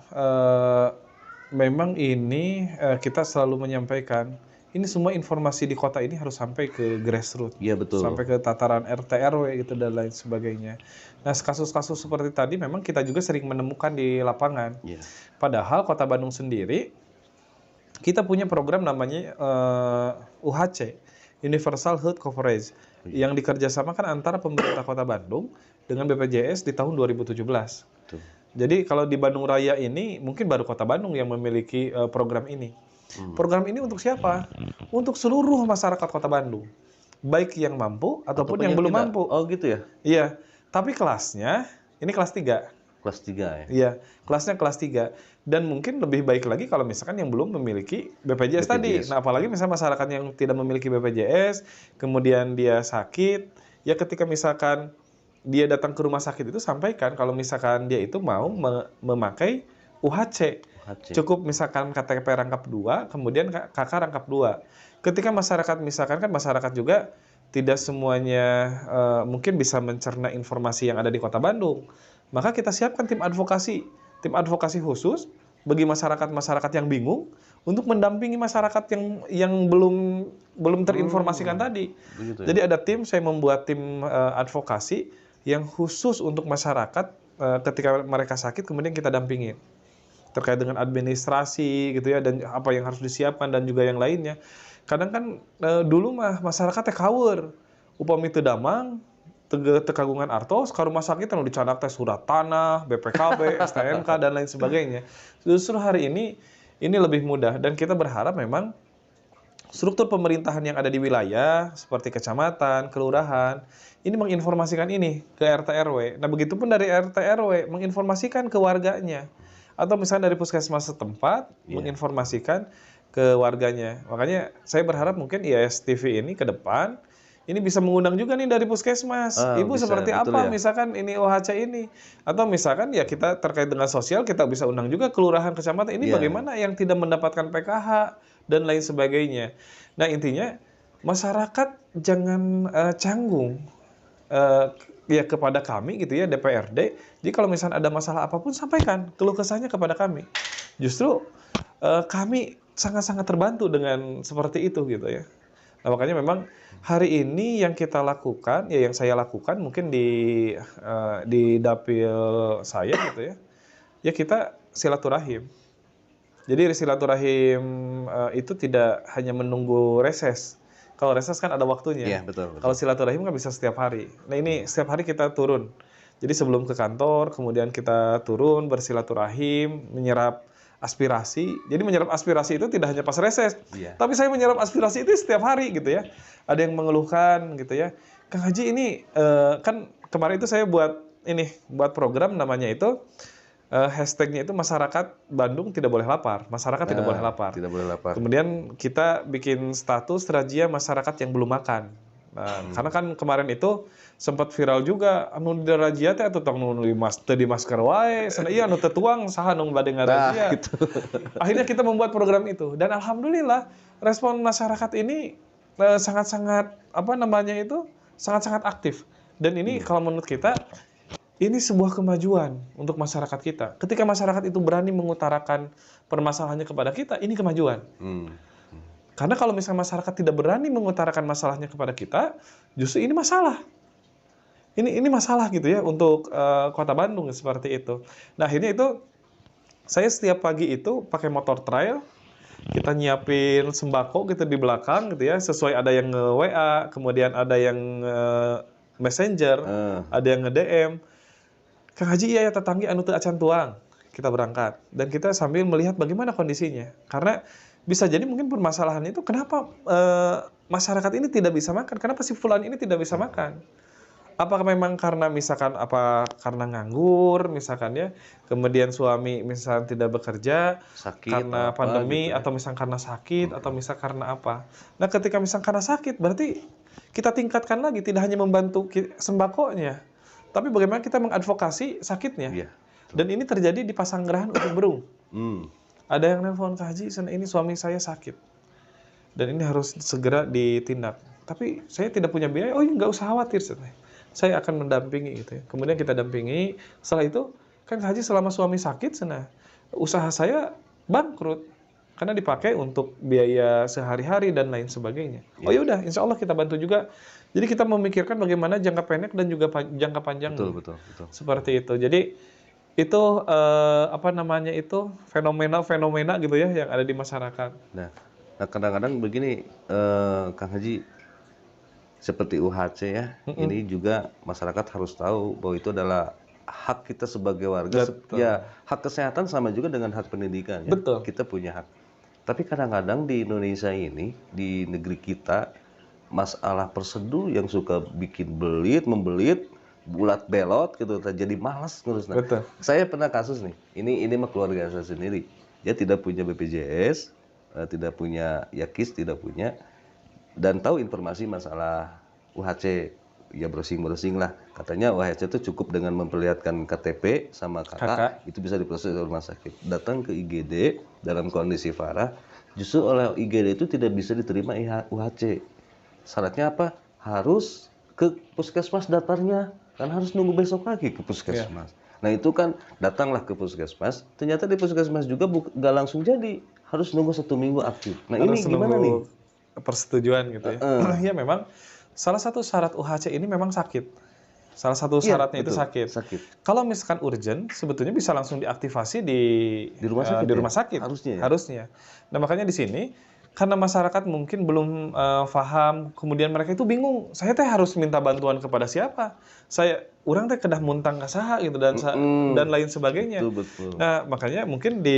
memang ini kita selalu menyampaikan, ini semua informasi di kota ini harus sampai ke grassroots, Iya betul. sampai ke tataran RT RW gitu dan lain sebagainya. Nah, kasus-kasus seperti tadi memang kita juga sering menemukan di lapangan. Iya. Padahal Kota Bandung sendiri kita punya program namanya UHC, Universal Health Coverage, yang dikerjasamakan antara pemerintah Kota Bandung dengan BPJS di tahun 2017. Betul. Jadi kalau di Bandung Raya ini mungkin baru Kota Bandung yang memiliki program ini. Program ini untuk siapa? Untuk seluruh masyarakat Kota Bandung, baik yang mampu ataupun yang belum tidak. mampu. Oh gitu ya? Iya, tapi kelasnya ini kelas 3. Kelas 3 ya? Iya, kelasnya kelas 3. Dan mungkin lebih baik lagi kalau misalkan yang belum memiliki BPJS tadi. BPJS. Nah, apalagi misalnya masyarakat yang tidak memiliki BPJS, kemudian dia sakit, ya ketika misalkan dia datang ke rumah sakit itu sampaikan kalau misalkan dia itu mau memakai UHC. UHC. Cukup misalkan KTP rangkap 2, kemudian KK rangkap 2. Ketika masyarakat misalkan kan masyarakat juga tidak semuanya mungkin bisa mencerna informasi yang ada di Kota Bandung. Maka kita siapkan tim advokasi khusus bagi masyarakat-masyarakat yang bingung untuk mendampingi masyarakat yang belum terinformasikan tadi. Begitu ya? Jadi ada tim, saya membuat tim advokasi yang khusus untuk masyarakat ketika mereka sakit kemudian kita dampingin terkait dengan administrasi gitu ya dan apa yang harus disiapkan dan juga yang lainnya. Kadang kan dulu mah masyarakatnya kaweur, upami teu damang tekagungan artos ke rumah sakit anu dicanak teh surat tanah, BPKB, STNK dan lain sebagainya. Justru hari ini lebih mudah dan kita berharap memang struktur pemerintahan yang ada di wilayah seperti kecamatan, kelurahan ini menginformasikan ini ke RT RW. Nah, begitupun dari RT RW menginformasikan ke warganya atau misalnya dari puskesmas setempat menginformasikan ke warganya. Makanya saya berharap mungkin IAS TV ini ke depan ini bisa mengundang juga nih dari puskesmas. Ibu bisa, seperti betul apa ya. misalkan ini OHC ini. Atau misalkan ya kita terkait dengan sosial kita bisa undang juga kelurahan kecamatan. Ini bagaimana yang tidak mendapatkan PKH dan lain sebagainya. Nah intinya masyarakat jangan canggung ya kepada kami gitu ya DPRD. Jadi kalau misalnya ada masalah apapun sampaikan keluh kesahnya kepada kami. Justru kami sangat-sangat terbantu dengan seperti itu gitu ya. Nah, makanya memang hari ini yang kita lakukan, ya yang saya lakukan mungkin di dapil saya gitu ya, ya kita silaturahim. Jadi silaturahim itu tidak hanya menunggu reses. Kalau reses kan ada waktunya. Iya, betul. Kalau silaturahim kan bisa setiap hari. Nah ini setiap hari kita turun. Jadi sebelum ke kantor, kemudian kita turun bersilaturahim, menyerap aspirasi. Jadi menyerap aspirasi itu tidak hanya pas reses, tapi saya menyerap aspirasi itu setiap hari gitu ya. Ada yang mengeluhkan gitu ya. Kang Haji ini kan kemarin itu saya buat program namanya itu hashtagnya itu masyarakat Bandung tidak boleh lapar. Masyarakat tidak boleh lapar. Tidak boleh lapar. Kemudian kita bikin status razia masyarakat yang belum makan. Nah, karena kan kemarin itu sempat viral juga anu di razia teh atuh tong nu di masker wae, sana ieu anu teu tuang saha nu bade ngarazia. Gitu. Akhirnya kita membuat program itu dan alhamdulillah respon masyarakat ini sangat-sangat sangat-sangat aktif. Dan ini kalau menurut kita ini sebuah kemajuan untuk masyarakat kita. Ketika masyarakat itu berani mengutarakan permasalahannya kepada kita, ini kemajuan. Karena kalau misalnya masyarakat tidak berani mengutarakan masalahnya kepada kita, justru ini masalah. Ini masalah gitu ya untuk Kota Bandung seperti itu. Nah akhirnya itu saya setiap pagi itu pakai motor trail, kita nyiapin sembako gitu di belakang gitu ya, sesuai ada yang nge-WA, kemudian ada yang messenger, ada yang nge-DM. Kang Haji ya tetanggi anu teu acan tuang. Kita berangkat dan kita sambil melihat bagaimana kondisinya. Karena bisa jadi mungkin permasalahannya itu kenapa masyarakat ini tidak bisa makan? Kenapa si fulan ini tidak bisa makan? Apakah memang karena misalkan karena nganggur misalkan ya, kemudian suami misalkan tidak bekerja, sakit, karena pandemi gitu ya. atau misalkan karena sakit atau misalkan karena apa? Nah ketika misalkan karena sakit berarti kita tingkatkan lagi tidak hanya membantu sembakonya, tapi bagaimana kita mengadvokasi sakitnya. Iya. Dan ini terjadi di Pasanggerahan Ujung Berung. Ada yang nelpon Kak Haji, ini suami saya sakit. Dan ini harus segera ditindak. Tapi saya tidak punya biaya, oh iya nggak usah khawatir. Saya akan mendampingi gitu ya. Kemudian kita dampingi, setelah itu, kan Kak Haji selama suami sakit, usaha saya bangkrut. karena dipakai untuk biaya sehari-hari dan lain sebagainya. Oh ya udah, insya Allah kita bantu juga. Jadi kita memikirkan bagaimana jangka pendek dan juga jangka panjang. Betul. Seperti itu. Jadi itu apa namanya itu fenomena gitu ya yang ada di masyarakat. Nah, kadang-kadang begini, Kang Haji, seperti UHC ya, ini juga masyarakat harus tahu bahwa itu adalah hak kita sebagai warga. Ya, hak kesehatan sama juga dengan hak pendidikan. Ya. Betul. Kita punya hak. Tapi kadang-kadang di Indonesia ini, di negeri kita, masalah prosedur yang suka bikin membelit, bulat belot gitu, jadi malas ngurusnya. Betul. Saya pernah kasus nih, ini mah keluarga saya sendiri. Dia tidak punya BPJS, tidak punya YAKIS, tidak punya, dan tahu informasi masalah UHC, ya browsing lah. Katanya UHC itu cukup dengan memperlihatkan KTP sama kakak, itu bisa diproses oleh rumah sakit. Datang ke IGD dalam kondisi parah, justru oleh IGD itu tidak bisa diterima UHC. Syaratnya apa? Harus ke puskesmas daftarnya, kan harus nunggu besok lagi ke puskesmas. Nah itu kan datanglah ke puskesmas, ternyata di puskesmas juga nggak langsung jadi, harus nunggu 1 minggu aktif. Nah harus ini gimana nih? Persetujuan gitu ya. Ya memang salah satu syarat UHC ini memang sakit. Salah satu syaratnya itu sakit. Kalau misalkan urgent, sebetulnya bisa langsung diaktifasi di rumah sakit. Harusnya. Nah makanya di sini karena masyarakat mungkin belum paham, kemudian mereka itu bingung. Saya teh harus minta bantuan kepada siapa? Orang teh kedah muntang kasaha gitu dan lain sebagainya. Betul. Nah makanya mungkin di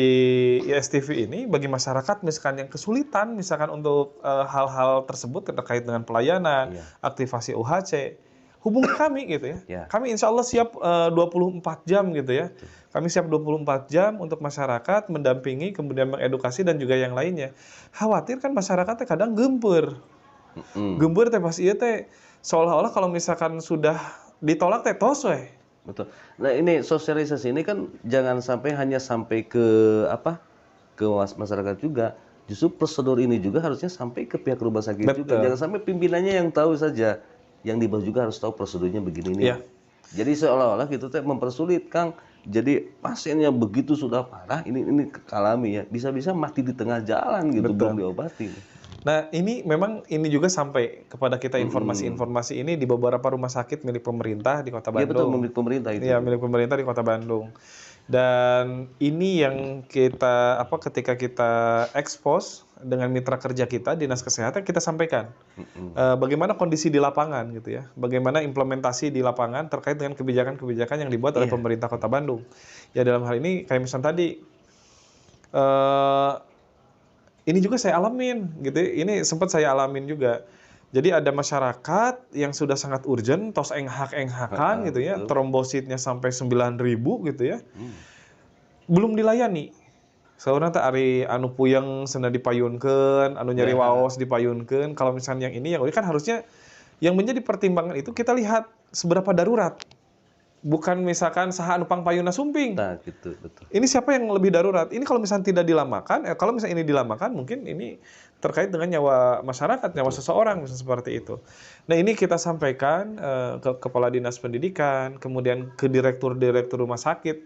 ISTV ini bagi masyarakat misalkan yang kesulitan misalkan untuk hal-hal tersebut terkait dengan pelayanan, aktivasi UHC, hubungi kami gitu ya. Kami insya Allah siap 24 jam gitu ya. Kami siap 24 jam untuk masyarakat, mendampingi, kemudian mengedukasi dan juga yang lainnya. Khawatir kan masyarakatnya kadang gempur. Gempur teh pas iya teh seolah-olah kalau misalkan sudah ditolak teh tos weh. Betul. Nah ini sosialisasi ini kan jangan sampai hanya sampai ke masyarakat juga. Justru prosedur ini juga harusnya sampai ke pihak rumah sakit juga. Jangan sampai pimpinannya yang tahu saja. Yang di bawah juga harus tahu prosedurnya begini nih. Jadi seolah-olah gitu teh mempersulit Kang. Jadi pasiennya begitu sudah parah, ini alami ya, bisa-bisa mati di tengah jalan gitu, belum diobati. Nah ini memang ini juga sampai kepada kita informasi-informasi ini di beberapa rumah sakit milik pemerintah di Kota Bandung. Iya betul, milik pemerintah itu. Iya milik pemerintah di Kota Bandung. Dan ini yang kita ketika kita expose dengan mitra kerja kita Dinas Kesehatan kita sampaikan bagaimana kondisi di lapangan gitu ya, bagaimana implementasi di lapangan terkait dengan kebijakan-kebijakan yang dibuat oleh pemerintah Kota Bandung. Ya dalam hal ini kayak misalnya tadi ini juga saya alamin gitu, ini sempat saya alamin juga. Jadi ada masyarakat yang sudah sangat urgent, tos enghak-enghakan gitu ya, trombositnya sampai 9.000 gitu ya, belum dilayani. Seorang teh ari anu puyeng sena dipayunkeun, anu nyeri waos dipayunkeun. Kalau misalnya yang ini kan harusnya yang menjadi pertimbangan itu kita lihat seberapa darurat. Bukan misalkan saha anu pangpayunna sumping. Nah, gitu, betul. Ini siapa yang lebih darurat? Ini kalau misalnya tidak dilamakan, kalau misalnya ini dilamakan, mungkin ini terkait dengan nyawa masyarakat, nyawa seseorang, misalnya seperti itu. Nah, ini kita sampaikan ke Kepala Dinas Pendidikan, kemudian ke direktur-direktur rumah sakit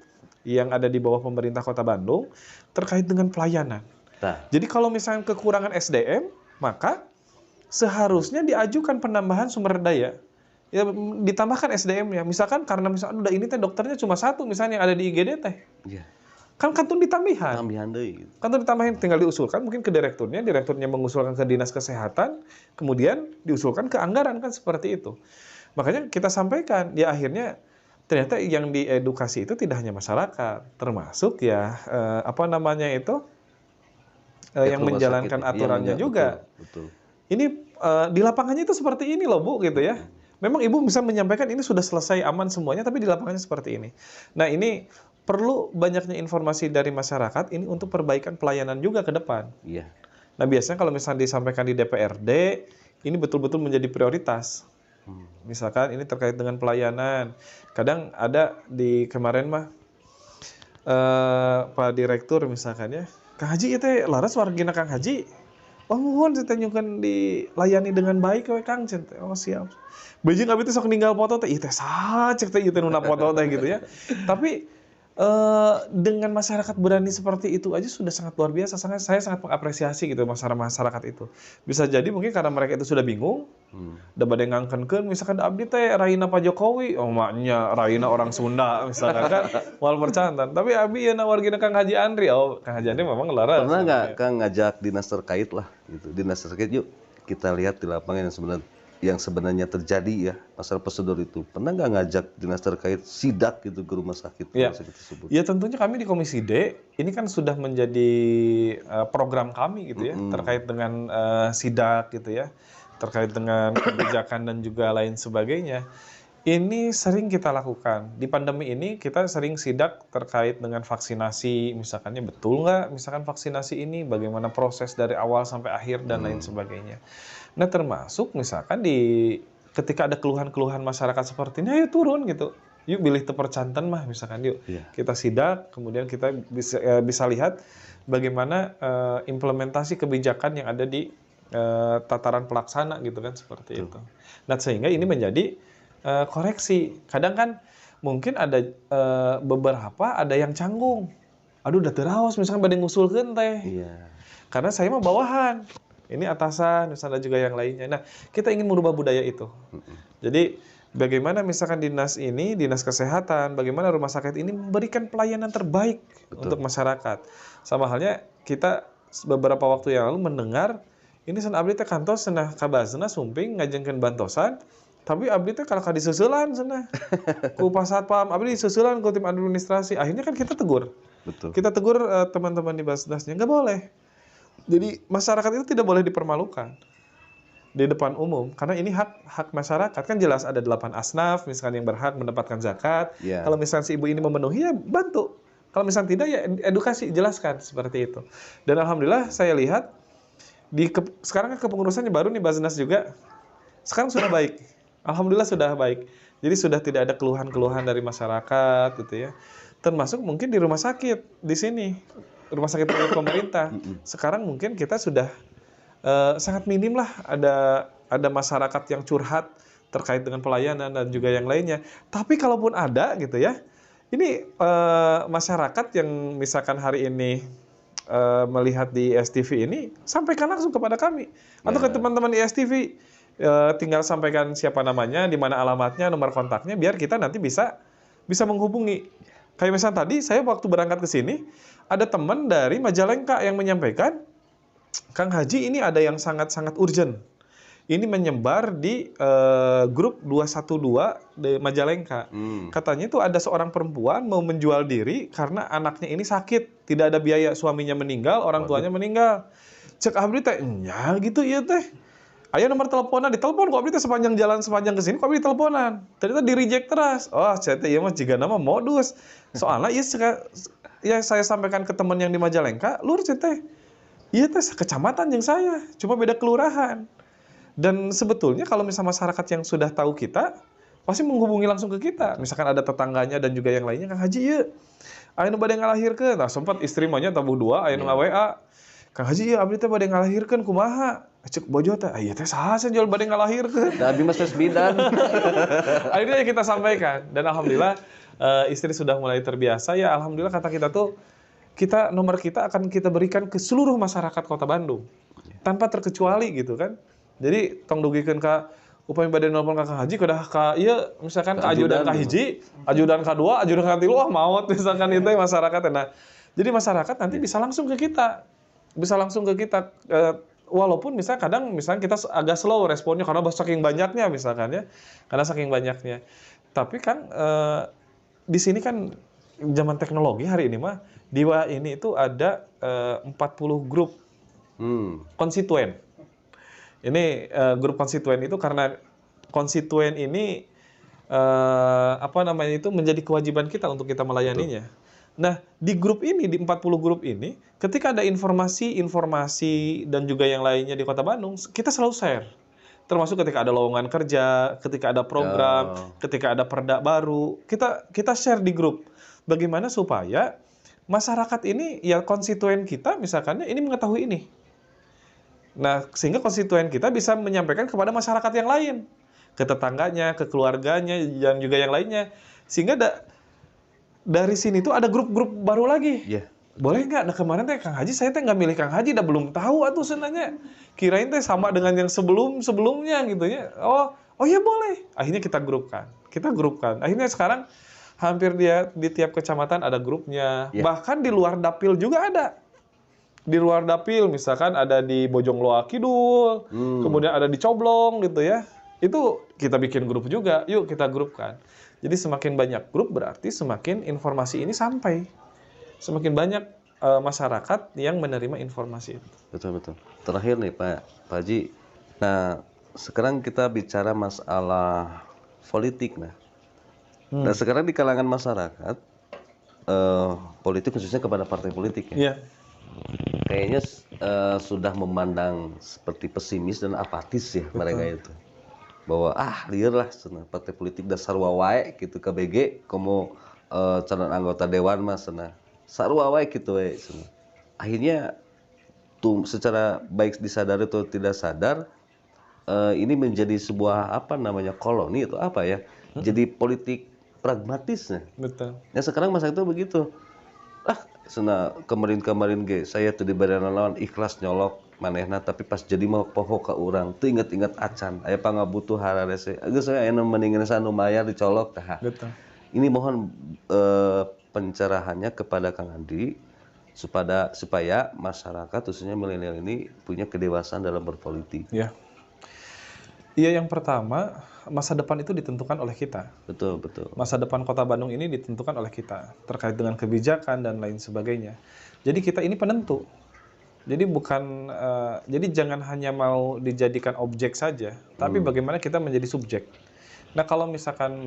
yang ada di bawah pemerintah Kota Bandung terkait dengan pelayanan. Jadi kalau misalnya kekurangan SDM, maka seharusnya diajukan penambahan sumber daya. Ya ditambahkan SDM-nya. Misalkan karena misalkan udah ini teh dokternya cuma 1 misalnya yang ada di IGD teh. Iya. Kan kantun ditambahan. Tambahan deui. Kantun ditambahin tinggal diusulkan mungkin ke direkturnya mengusulkan ke Dinas Kesehatan, kemudian diusulkan ke anggaran kan seperti itu. Makanya kita sampaikan ya akhirnya ternyata yang diedukasi itu tidak hanya masyarakat, termasuk ya yang menjalankan aturannya juga. Betul. Ini di lapangannya itu seperti ini loh Bu gitu ya. Memang Ibu bisa menyampaikan ini sudah selesai aman semuanya, tapi di lapangannya seperti ini. Nah ini perlu banyaknya informasi dari masyarakat ini untuk perbaikan pelayanan juga ke depan. Iya. Nah biasanya kalau misalnya disampaikan di DPRD, ini betul-betul menjadi prioritas. Misalkan ini terkait dengan pelayanan. Kadang ada di kemarin mah Pak Direktur misalkan ya, Kang Haji itu laras wargina Kang Haji. Oh mohon saya tanyakan dilayani dengan baik we Kang. Oh siap. Beujing abi teh sok ninggal foto teh, teh sacek teh ieu teh nu foto teh gitu ya. Tapi Dengan masyarakat berani seperti itu aja sudah sangat luar biasa. Saya sangat mengapresiasi gitu masyarakat itu. Bisa jadi mungkin karena mereka itu sudah bingung, da bade ngangkenkeun misalkan abdi teh raina Pak Jokowi, oh maknya raina orang Sunda misalkan kan, moal percantan. Tapi abdi yeuna wargina Kang Haji Andri, oh Kang Haji Andri memang leres. Pernah nggak Kang ngajak dinas terkait lah gitu, dinas terkait yuk kita lihat di lapangan yang sebenarnya terjadi ya masalah prosedur itu. Pernah nggak ngajak dinas terkait sidak gitu ke rumah sakit Ya. tersebut? Ya tentunya kami di Komisi D ini kan sudah menjadi program kami gitu ya terkait dengan sidak gitu ya, terkait dengan kebijakan dan juga lain sebagainya. Ini sering kita lakukan. Di pandemi ini kita sering sidak terkait dengan vaksinasi, misalkannya betul nggak misalkan vaksinasi ini, bagaimana proses dari awal sampai akhir dan lain sebagainya. Nah termasuk misalkan ketika ada keluhan-keluhan masyarakat seperti ini, ayo turun gitu. Yuk pilih tepercanten mah misalkan yuk. Iya. Kita sidak, kemudian kita bisa lihat bagaimana implementasi kebijakan yang ada di tataran pelaksana gitu kan seperti itu. Nah sehingga ini menjadi koreksi. Kadang kan mungkin ada beberapa ada yang canggung. Aduh udah terawas misalkan bade ngusulkeun teh. Iya. Karena saya mah bawahan. Ini atasan, misalnya juga yang lainnya. Nah, kita ingin merubah budaya itu. Jadi bagaimana misalkan dinas kesehatan, bagaimana rumah sakit ini memberikan pelayanan terbaik untuk masyarakat. Sama halnya kita beberapa waktu yang lalu mendengar ini san abdi teh kantos cenah kabasna sumping ngajengkeun bantosan, tapi abdi teh kalau diseuselan cenah. Ku Pasatpam, abdi diseuselan ku tim administrasi. Akhirnya kan kita tegur. Betul. Kita tegur teman-teman di Basdasnya, nggak boleh. Jadi masyarakat itu tidak boleh dipermalukan di depan umum karena ini hak masyarakat kan jelas ada 8 asnaf misalkan yang berhak mendapatkan zakat. Yeah. Kalau misalnya si ibu ini memenuhi ya bantu. Kalau misalnya tidak ya edukasi jelaskan seperti itu. Dan alhamdulillah saya lihat sekarang kan kepengurusannya baru nih Basnas juga. Sekarang sudah baik. Alhamdulillah sudah baik. Jadi sudah tidak ada keluhan-keluhan dari masyarakat gitu ya. Termasuk mungkin di rumah sakit di sini. Rumah sakit milik pemerintah. Sekarang mungkin kita sudah sangat minim lah ada masyarakat yang curhat terkait dengan pelayanan dan juga yang lainnya. Tapi kalaupun ada gitu ya, ini masyarakat yang misalkan hari ini melihat di STV ini, sampaikan langsung kepada kami atau ke teman-teman di STV. Tinggal sampaikan siapa namanya, di mana alamatnya, nomor kontaknya, biar kita nanti bisa menghubungi. Kayak misalnya tadi saya waktu berangkat ke sini, ada teman dari Majalengka yang menyampaikan, Kang Haji ini ada yang sangat-sangat urgent. Ini menyebar di grup 212 di Majalengka. Katanya itu ada seorang perempuan mau menjual diri karena anaknya ini sakit, tidak ada biaya, suaminya meninggal, orang tuanya meninggal. Cek abdi teh, nya gitu iya teh. Ayo nomor teleponan, ditelepon kok abdi teh sepanjang jalan sepanjang kesini kok abdi teleponan. Ternyata di reject terus. Oh, saya iya mah jiga nama modus. Soalnya ya saya sampaikan ke teman yang di Majalengka, lur teh. Iya teh kecamatan yang saya, cuma beda kelurahan. Dan sebetulnya kalau misalnya masyarakat yang sudah tahu kita, pasti menghubungi langsung ke kita. Misalkan ada tetangganya dan juga yang lainnya, Kang Haji iya. Aya nu bade ngalahirkeun. Nah, sempat istri mah nya tabuh 2 aya nu WA. Kang Haji iya abdi teh bade ngalahirkeun kumaha? Cek bojo teh, ieu teh saha sih jual bade ngalahirkeun. Da abi mah geus bidan. Akhirnya kita sampaikan dan alhamdulillah istri sudah mulai terbiasa ya. Alhamdulillah kata kita tuh nomor kita akan kita berikan ke seluruh masyarakat Kota Bandung tanpa terkecuali gitu kan. Jadi tong dugikeun ka upami bade nelpon ka Kang Haji kudah ka ieu misalkan ka ajudan ka hiji, ajudan ka 2, ajudan ka 3 maot misalkan itu masyarakat. Nah, jadi masyarakat nanti bisa langsung ke kita. Bisa langsung ke kita walaupun misalnya kadang misalnya kita agak slow responnya karena saking banyaknya misalkan ya. Karena saking banyaknya. Tapi kan di sini kan zaman teknologi hari ini mah di WA ini itu ada 40 grup konstituen. Ini grup konstituen itu karena konstituen ini itu menjadi kewajiban kita untuk kita melayaninya. Nah, di grup ini, di 40 grup ini, ketika ada informasi dan juga yang lainnya di Kota Bandung, kita selalu share. Termasuk ketika ada lowongan kerja, ketika ada program, ketika ada perda baru, kita share di grup. Bagaimana supaya masyarakat ini, ya konstituen kita misalkan ini mengetahui ini. Nah, sehingga konstituen kita bisa menyampaikan kepada masyarakat yang lain, ke tetangganya, ke keluarganya, dan juga yang lainnya. Sehingga dari sini tuh ada grup-grup baru lagi. Iya. Boleh nggak? Nah kemarin teh Kang Haji, saya teh nggak milih Kang Haji, dah belum tahu atuh senanya. Kirain teh sama dengan yang sebelumnya gitu ya. Oh ya boleh. Akhirnya kita grupkan. Akhirnya sekarang hampir di tiap kecamatan ada grupnya. Iya. Bahkan di luar dapil juga ada. Di luar dapil misalkan ada di Bojongloa Kidul, kemudian ada di Coblong gitu ya. Itu kita bikin grup juga. Yuk kita grupkan. Jadi semakin banyak grup berarti semakin informasi ini sampai. Semakin banyak masyarakat yang menerima informasi itu. Betul. Terakhir nih Pak Haji. Nah, sekarang kita bicara masalah politik. Nah, sekarang di kalangan masyarakat, politik khususnya kepada partai politik ya. Iya. Kayaknya sudah memandang seperti pesimis dan apatis ya mereka itu. Bahwa liar lah partai politik dasar wawae gitu KBG komo calon anggota dewan mas sarua wae gitu we. Akhirnya tuh secara baik disadari atau tidak sadar ini menjadi sebuah koloni atau apa ya. Jadi politik pragmatis. Betul. Ya sekarang masa itu begitu. Kemarin saya tuh diberi lawan ikhlas nyolok manehna tapi pas jadi mah poho ka urang teu inget-inget acan aya pangabutuh hararese geus saya anu mendingan sanu mayar dicolok tah. Betul. Ini mohon pencerahannya kepada Kang Andi supaya masyarakat khususnya milenial ini punya kedewasaan dalam berpolitik. Ya. Iya, yang pertama, masa depan itu ditentukan oleh kita. Betul. Masa depan Kota Bandung ini ditentukan oleh kita, terkait dengan kebijakan dan lain sebagainya. Jadi kita ini penentu. Jadi jadi jangan hanya mau dijadikan objek saja, tapi bagaimana kita menjadi subjek. Nah, kalau misalkan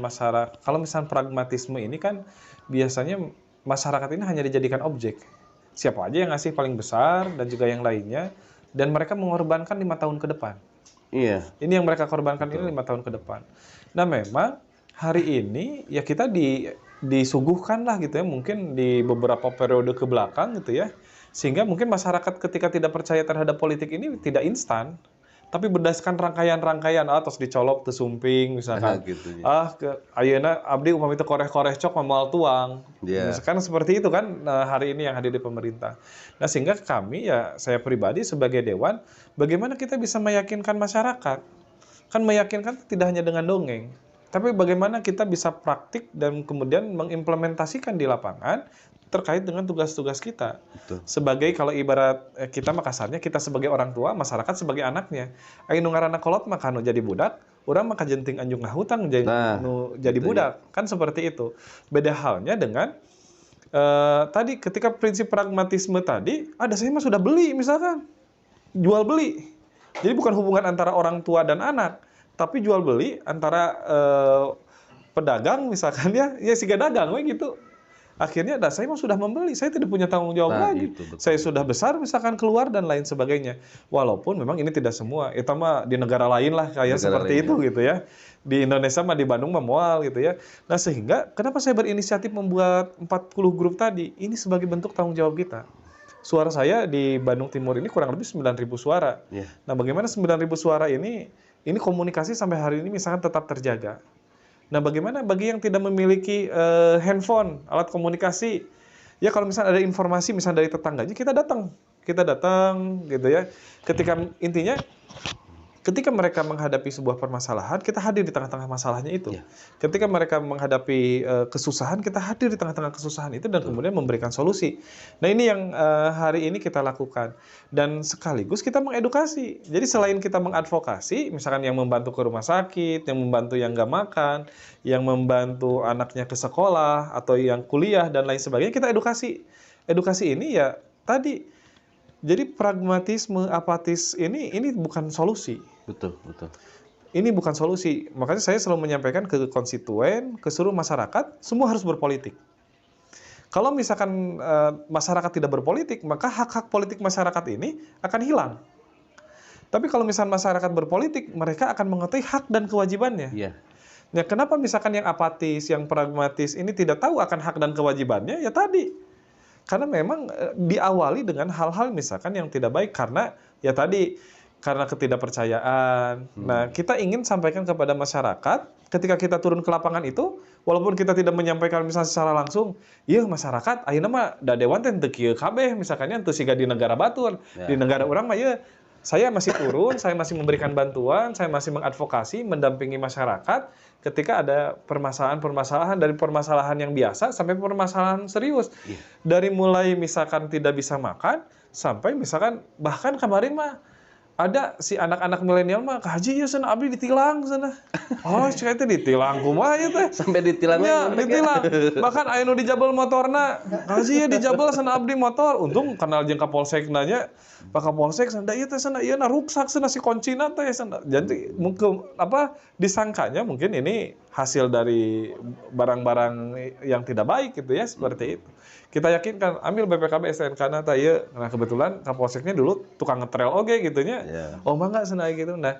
pragmatisme ini kan biasanya masyarakat ini hanya dijadikan objek. Siapa aja yang ngasih paling besar dan juga yang lainnya, dan mereka mengorbankan 5 tahun ke depan. Iya. Ini yang mereka korbankan. Betul. Ini 5 tahun ke depan. Nah memang hari ini ya kita disuguhkan lah gitu ya, mungkin di beberapa periode ke belakang gitu ya, sehingga mungkin masyarakat ketika tidak percaya terhadap politik ini tidak instan, tapi berdasarkan rangkaian terus dicolok tesumping misalkan. Gitu, ya. Ayeuna abdi upami teu koreh-koreh cok moal tuang. Yeah. Misalkan seperti itu kan hari ini yang hadir di pemerintah. Nah, sehingga kami ya saya pribadi sebagai dewan, bagaimana kita bisa meyakinkan masyarakat? Kan meyakinkan tidak hanya dengan dongeng, tapi bagaimana kita bisa praktik dan kemudian mengimplementasikan di lapangan terkait dengan tugas-tugas kita. Betul. Sebagai kalau ibarat kita Makassarnya, kita sebagai orang tua, masyarakat sebagai anaknya. Ayo ngaranna kolot maka nu jadi budak, urang maka jenting anjung ngahutang jadi budak. Ya. Kan seperti itu. Beda halnya dengan tadi ketika prinsip pragmatisme tadi, saya mah sudah beli misalkan. Jual beli. Jadi bukan hubungan antara orang tua dan anak, tapi jual beli antara pedagang misalkan ya siga dagang we gitu. Akhirnya saya mah sudah membeli, saya tidak punya tanggung jawab lagi. Saya sudah besar misalkan keluar dan lain sebagainya. Walaupun memang ini tidak semua, itu mah di negara lain lah kayak seperti itu gitu ya. Di Indonesia mah di Bandung mah moal gitu ya. Nah sehingga kenapa saya berinisiatif membuat 40 grup tadi? Ini sebagai bentuk tanggung jawab kita. Suara saya di Bandung Timur ini kurang lebih 9.000 suara. Yeah. Nah bagaimana 9.000 suara ini komunikasi sampai hari ini misalkan tetap terjaga. Nah, bagaimana bagi yang tidak memiliki handphone, alat komunikasi? Ya kalau misalnya ada informasi misalnya dari tetangganya, kita datang gitu ya. Ketika mereka menghadapi sebuah permasalahan, kita hadir di tengah-tengah masalahnya itu. Ya. Ketika mereka menghadapi kesusahan, kita hadir di tengah-tengah kesusahan itu dan kemudian memberikan solusi. Nah ini yang hari ini kita lakukan. Dan sekaligus kita mengedukasi. Jadi selain kita mengadvokasi, misalkan yang membantu ke rumah sakit, yang membantu yang nggak makan, yang membantu anaknya ke sekolah, atau yang kuliah, dan lain sebagainya, kita edukasi. Edukasi ini ya tadi, jadi pragmatisme, apatis ini bukan solusi. Betul. Ini bukan solusi. Makanya saya selalu menyampaikan ke konstituen, ke seluruh masyarakat, semua harus berpolitik. Kalau misalkan masyarakat tidak berpolitik, maka hak-hak politik masyarakat ini akan hilang. Tapi kalau misalkan masyarakat berpolitik, mereka akan mengetahui hak dan kewajibannya. Iya. Ya, kenapa misalkan yang apatis, yang pragmatis ini tidak tahu akan hak dan kewajibannya? Ya tadi. Karena memang diawali dengan hal-hal misalkan yang tidak baik karena ketidakpercayaan. Nah, kita ingin sampaikan kepada masyarakat ketika kita turun ke lapangan itu walaupun kita tidak menyampaikan misalnya secara langsung, iya masyarakat ayeuna mah da dewan teh teu kieu kabeh misalkannya teu siga di negara batur. Ya. Di negara urang mah ieu saya masih turun, saya masih memberikan bantuan, saya masih mengadvokasi, mendampingi masyarakat ketika ada permasalahan-permasalahan dari permasalahan yang biasa sampai permasalahan serius. Iya. Dari mulai misalkan tidak bisa makan sampai misalkan bahkan kemarin mah ada si anak-anak milenial mah ka haji ya sana abdi ditilang sana. Oh, cek itu ditilang kumaha ieu teh? Sampai ditilangnya Ya, ditilang. Bahkan aya nu dijabel motorna. Ka haji ya dijabel sana abdi motor. Untung kenal jeung Kapolsek nanya. Pak Kapolsek sana ieu teh sana ieu na ruksak sana si kuncina teh sana. Jadi mungkin disangkanya mungkin ini hasil dari barang-barang yang tidak baik gitu ya seperti itu. Kita yakinkan ambil BPKB STNK na teh ieu. Nah kebetulan Kapolseknya dulu tukang ngetrail oge gitu nya. Ya. Oh mangga sana gitu. Nah,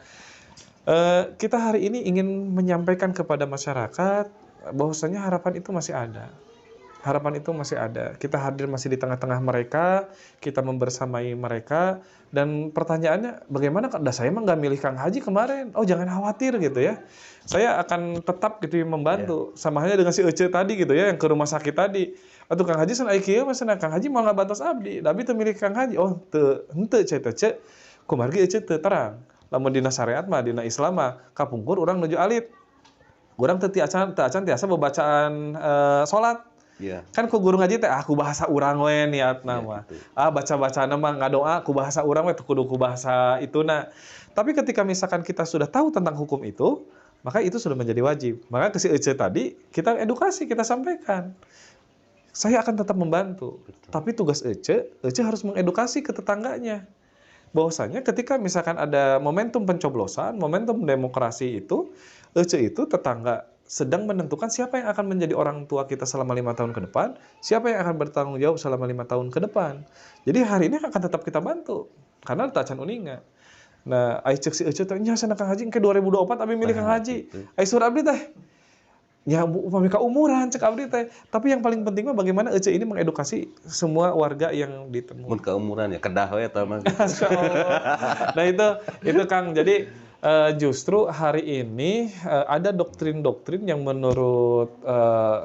kita hari ini ingin menyampaikan kepada masyarakat bahwasanya harapan itu masih ada. Harapan itu masih ada. Kita hadir masih di tengah-tengah mereka, kita membersamai mereka. Dan pertanyaannya, bagaimana? Saya emang nggak milih Kang Haji kemarin. Oh jangan khawatir gitu ya. Saya akan tetap gitu ya, membantu. Sama halnya dengan si Ece tadi gitu ya, yang ke rumah sakit tadi. Atau Kang Haji sana ieu mah Kang Haji mau ngabantos abdi. Abdi teu milih Kang Haji. Oh teu henteu cek. Kumargi ece teu terang. Lamun dina syariat mah dina Islam mah kapungkur urang nuju alit. Urang teu acan tiasa bacaan salat. Iya. Kan ku guru ngaji teh ku bahasa urang we niatna mah. Baca-bacana mah ngadoa ku bahasa urang we teu kudu ku bahasa ituna. Tapi ketika misalkan kita sudah tahu tentang hukum itu, maka itu sudah menjadi wajib. Maka ke si Ece tadi kita edukasi, kita sampaikan. Saya akan tetap membantu. Betul. Tapi tugas Ece harus mengedukasi ke tetangganya. Bahwasanya ketika misalkan ada momentum pencoblosan, momentum demokrasi itu, Ece itu tetangga sedang menentukan siapa yang akan menjadi orang tua kita selama 5 tahun ke depan, siapa yang akan bertanggung jawab selama 5 tahun ke depan. Jadi hari ini akan tetap kita bantu, karena tacan uninga. Nah, ai cek si Ece teh nya sana Kang Haji ke 2024 abdi milih Kang Haji. Ai sur abdi teh ya upami ka umuran cek abdi teh. Tapi yang paling penting mah bagaimana Ece ini mengedukasi semua warga yang ditemui. Mun keumuran ya kedah we eta mah. Nah itu Kang. Jadi justru hari ini ada doktrin-doktrin yang menurut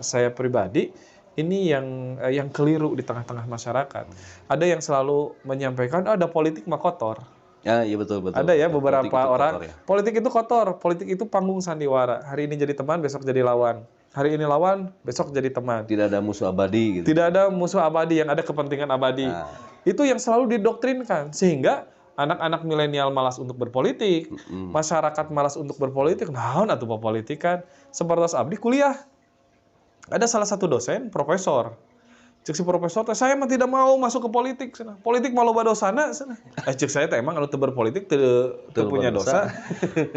saya pribadi ini yang keliru di tengah-tengah masyarakat. Ada yang selalu menyampaikan ada politik mah kotor. Ya, iya betul. Ada ya beberapa Politik itu orang. kotor, ya. Politik itu kotor. Politik itu panggung sandiwara. Hari ini jadi teman, besok jadi lawan. Hari ini lawan, besok jadi teman. Tidak ada musuh abadi gitu. Tidak ada musuh abadi, yang ada kepentingan abadi. Nah. Itu yang selalu didoktrinkan. Sehingga anak-anak milenial malas untuk berpolitik, masyarakat malas untuk berpolitik. Naon atuh papolitikan? Seperti abdi kuliah. Ada salah satu dosen, profesor. Cek si profesor teh saya mah tidak mau masuk ke politik sana. Politik mau loba dosana sana. Cek saya teh emang anu teu berpolitik teu punya dosa.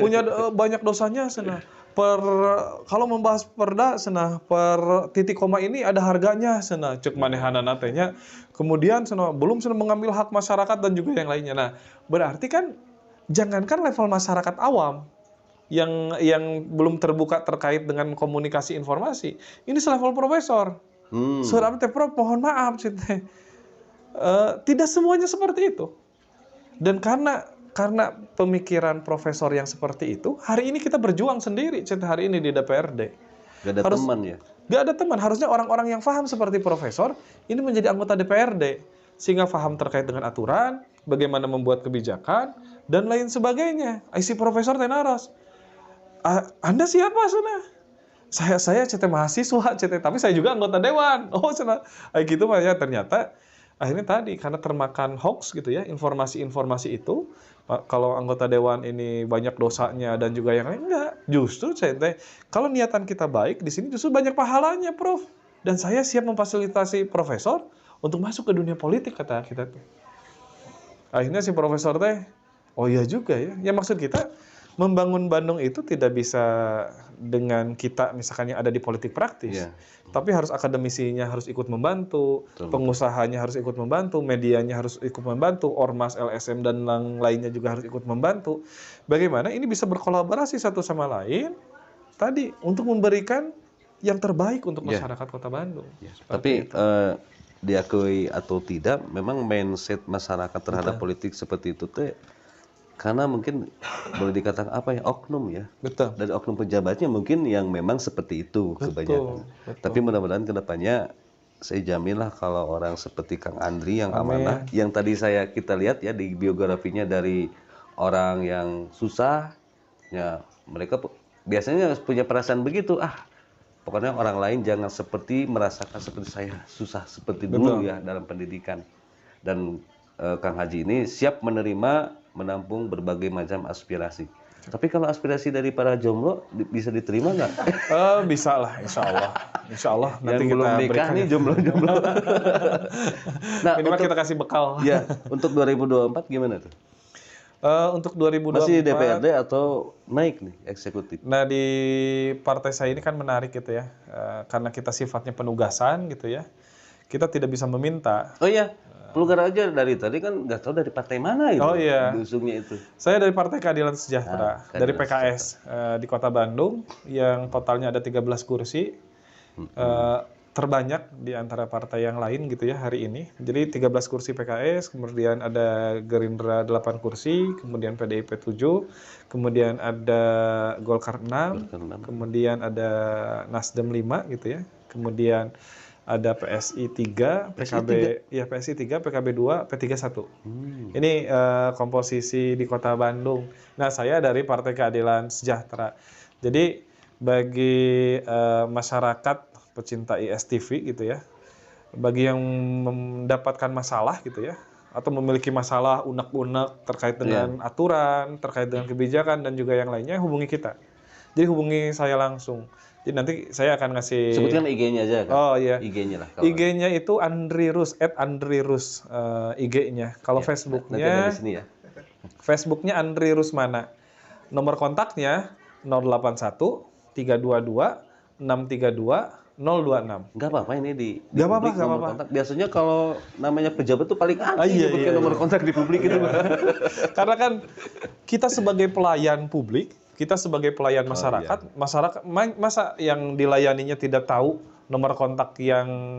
Punya banyak dosanya sana. Kalau membahas perda sana per titik koma ini ada harganya sana. Cek manehanana teh nya. Kemudian sana belum sana mengambil hak masyarakat dan juga yang lainnya. Nah, berarti kan jangankan level masyarakat awam yang belum terbuka terkait dengan komunikasi informasi. Ini selevel profesor. Surabaya teh Prof, mohon maaf teh. Tidak semuanya seperti itu. Dan karena pemikiran profesor yang seperti itu, hari ini kita berjuang sendiri hari ini di DPRD. Gak ada teman ya? Gak ada teman. Harusnya orang-orang yang paham seperti profesor ini menjadi anggota DPRD sehingga paham terkait dengan aturan, bagaimana membuat kebijakan dan lain sebagainya. Si profesor tenaros. Anda siapa sana? Saya CT mahasiswa, tapi saya juga anggota dewan. Oh, sana. Gitu mah ya ternyata akhirnya tadi karena termakan hoax gitu ya, informasi-informasi itu kalau anggota dewan ini banyak dosanya dan juga yang lain enggak. Justru CT kalau niatan kita baik di sini justru banyak pahalanya, Prof. Dan saya siap memfasilitasi profesor untuk masuk ke dunia politik kata kita tuh. Akhirnya si profesor teh, oh iya juga ya. Ya maksud kita membangun Bandung itu tidak bisa dengan kita misalkan yang ada di politik praktis. Yeah. Tapi harus akademisinya harus ikut membantu, pengusahanya harus ikut membantu, medianya harus ikut membantu, Ormas, LSM dan lainnya juga harus ikut membantu. Bagaimana ini bisa berkolaborasi satu sama lain tadi untuk memberikan yang terbaik untuk masyarakat Kota Bandung. Tapi diakui atau tidak, memang mindset masyarakat terhadap politik seperti itu teh karena mungkin boleh dikatakan apa ya, oknum ya. Betul. Dari oknum pejabatnya mungkin yang memang seperti itu kebanyakan. Betul. Tapi mudah-mudahan kedepannya saya jaminlah kalau orang seperti Kang Andri yang Amin. amanah, yang tadi kita lihat ya di biografinya dari orang yang susah, ya mereka biasanya punya perasaan begitu, pokoknya orang lain jangan merasakan seperti saya susah seperti dulu ya dalam pendidikan. Dan Kang Haji ini siap menampung berbagai macam aspirasi. Tapi kalau aspirasi dari para jomblo bisa diterima nggak? Bisa lah, insya Allah. Insya Allah nanti Yang belum kita nikah berikan. nih jomblo-jomblo. Nah, Minimal kita kasih bekal. ya untuk 2024 gimana tuh? Untuk 2024. Masih DPRD atau naik nih eksekutif? Nah, di partai saya ini kan menarik gitu ya. Karena kita sifatnya penugasan gitu ya. Kita tidak bisa meminta. Oh iya, Pulgar aja dari tadi kan nggak tahu dari partai mana itu. Oh iya. Diusungnya itu. Saya dari Partai Keadilan Sejahtera, dari PKS di Kota Bandung yang totalnya ada 13 kursi. Terbanyak di antara partai yang lain gitu ya hari ini. Jadi 13 kursi PKS, kemudian ada Gerindra 8 kursi, kemudian PDIP 7, kemudian ada Golkar 6, kemudian ada Nasdem 5 gitu ya. Kemudian ada PSI 3, PKB ya PSI 3, PKB 2, P3 1. Ini komposisi di Kota Bandung. Nah, saya dari Partai Keadilan Sejahtera. Jadi bagi masyarakat pecinta ISTV gitu ya, bagi yang mendapatkan masalah gitu ya, atau memiliki masalah unek-unek terkait dengan aturan, terkait dengan kebijakan dan juga yang lainnya, hubungi kita. Jadi hubungi saya langsung. Jadi nanti saya akan ngasih. Sebutkan IG-nya aja kan? Oh iya. IG-nya lah. IG-nya itu Andrirus @Andrirus IG-nya. Kalau Facebooknya, nanti di sini ya. Facebooknya Andri Rusmana. Nomor kontaknya 081 322 632 026. Nggak apa-apa ini di Nggak apa-apa, publik nggak nomor apa-apa. kontak. Biasanya kalau namanya pejabat tuh paling aneh Iya, nyebutkan iya, nomor kontak di publik itu. Karena kan kita sebagai pelayan publik, kita sebagai pelayan masyarakat, masa yang dilayaninya tidak tahu nomor kontak yang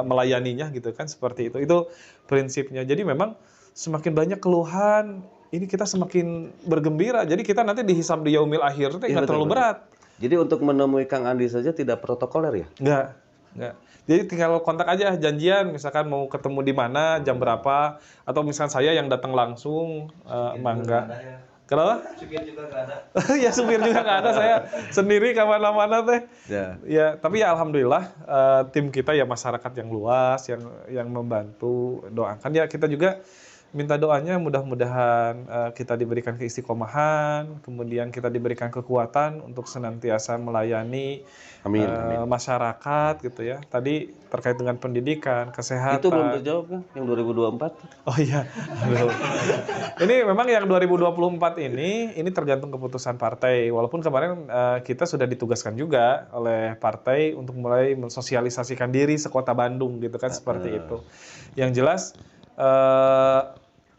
melayaninya gitu kan, seperti itu. Itu prinsipnya. Jadi memang semakin banyak keluhan, ini kita semakin bergembira. Jadi kita nanti dihisab di yaumil akhir itu nggak terlalu berat. Jadi untuk menemui Kang Andi saja tidak protokoler ya? Nggak. Jadi tinggal kontak aja, janjian, misalkan mau ketemu di mana, jam berapa, atau misalkan saya yang datang langsung, mangga. Kenapa? Supir juga nggak ada. Ya supir juga nggak ada, saya sendiri kemana-mana teh. Ya, tapi ya alhamdulillah tim kita ya masyarakat yang luas, yang membantu, doakan ya kita juga. Minta doanya mudah-mudahan kita diberikan keistiqomahan, kemudian kita diberikan kekuatan untuk senantiasa melayani Amin. masyarakat gitu ya. Tadi terkait dengan pendidikan, kesehatan. Itu belum terjawab kan yang 2024? Oh iya. Ini memang yang 2024 ini tergantung keputusan partai. Walaupun kemarin kita sudah ditugaskan juga oleh partai untuk mulai mensosialisasikan diri sekota Bandung gitu kan, seperti itu. Yang jelas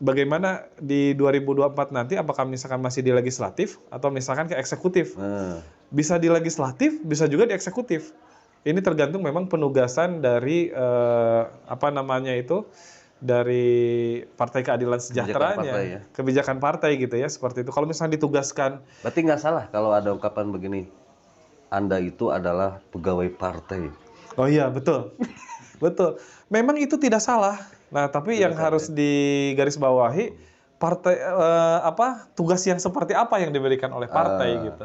bagaimana di 2024 nanti, apakah misalkan masih di legislatif atau misalkan ke eksekutif? Bisa di legislatif, bisa juga di eksekutif. Ini tergantung memang penugasan dari dari Partai Keadilan Sejahteranya, kebijakan partai gitu ya, seperti itu. Kalau misalnya ditugaskan, berarti nggak salah kalau ada ungkapan begini, Anda itu adalah pegawai partai. Oh iya, betul. Betul. Memang itu tidak salah. Nah, tapi yang harus digarisbawahi partai tugas yang seperti apa yang diberikan oleh partai gitu.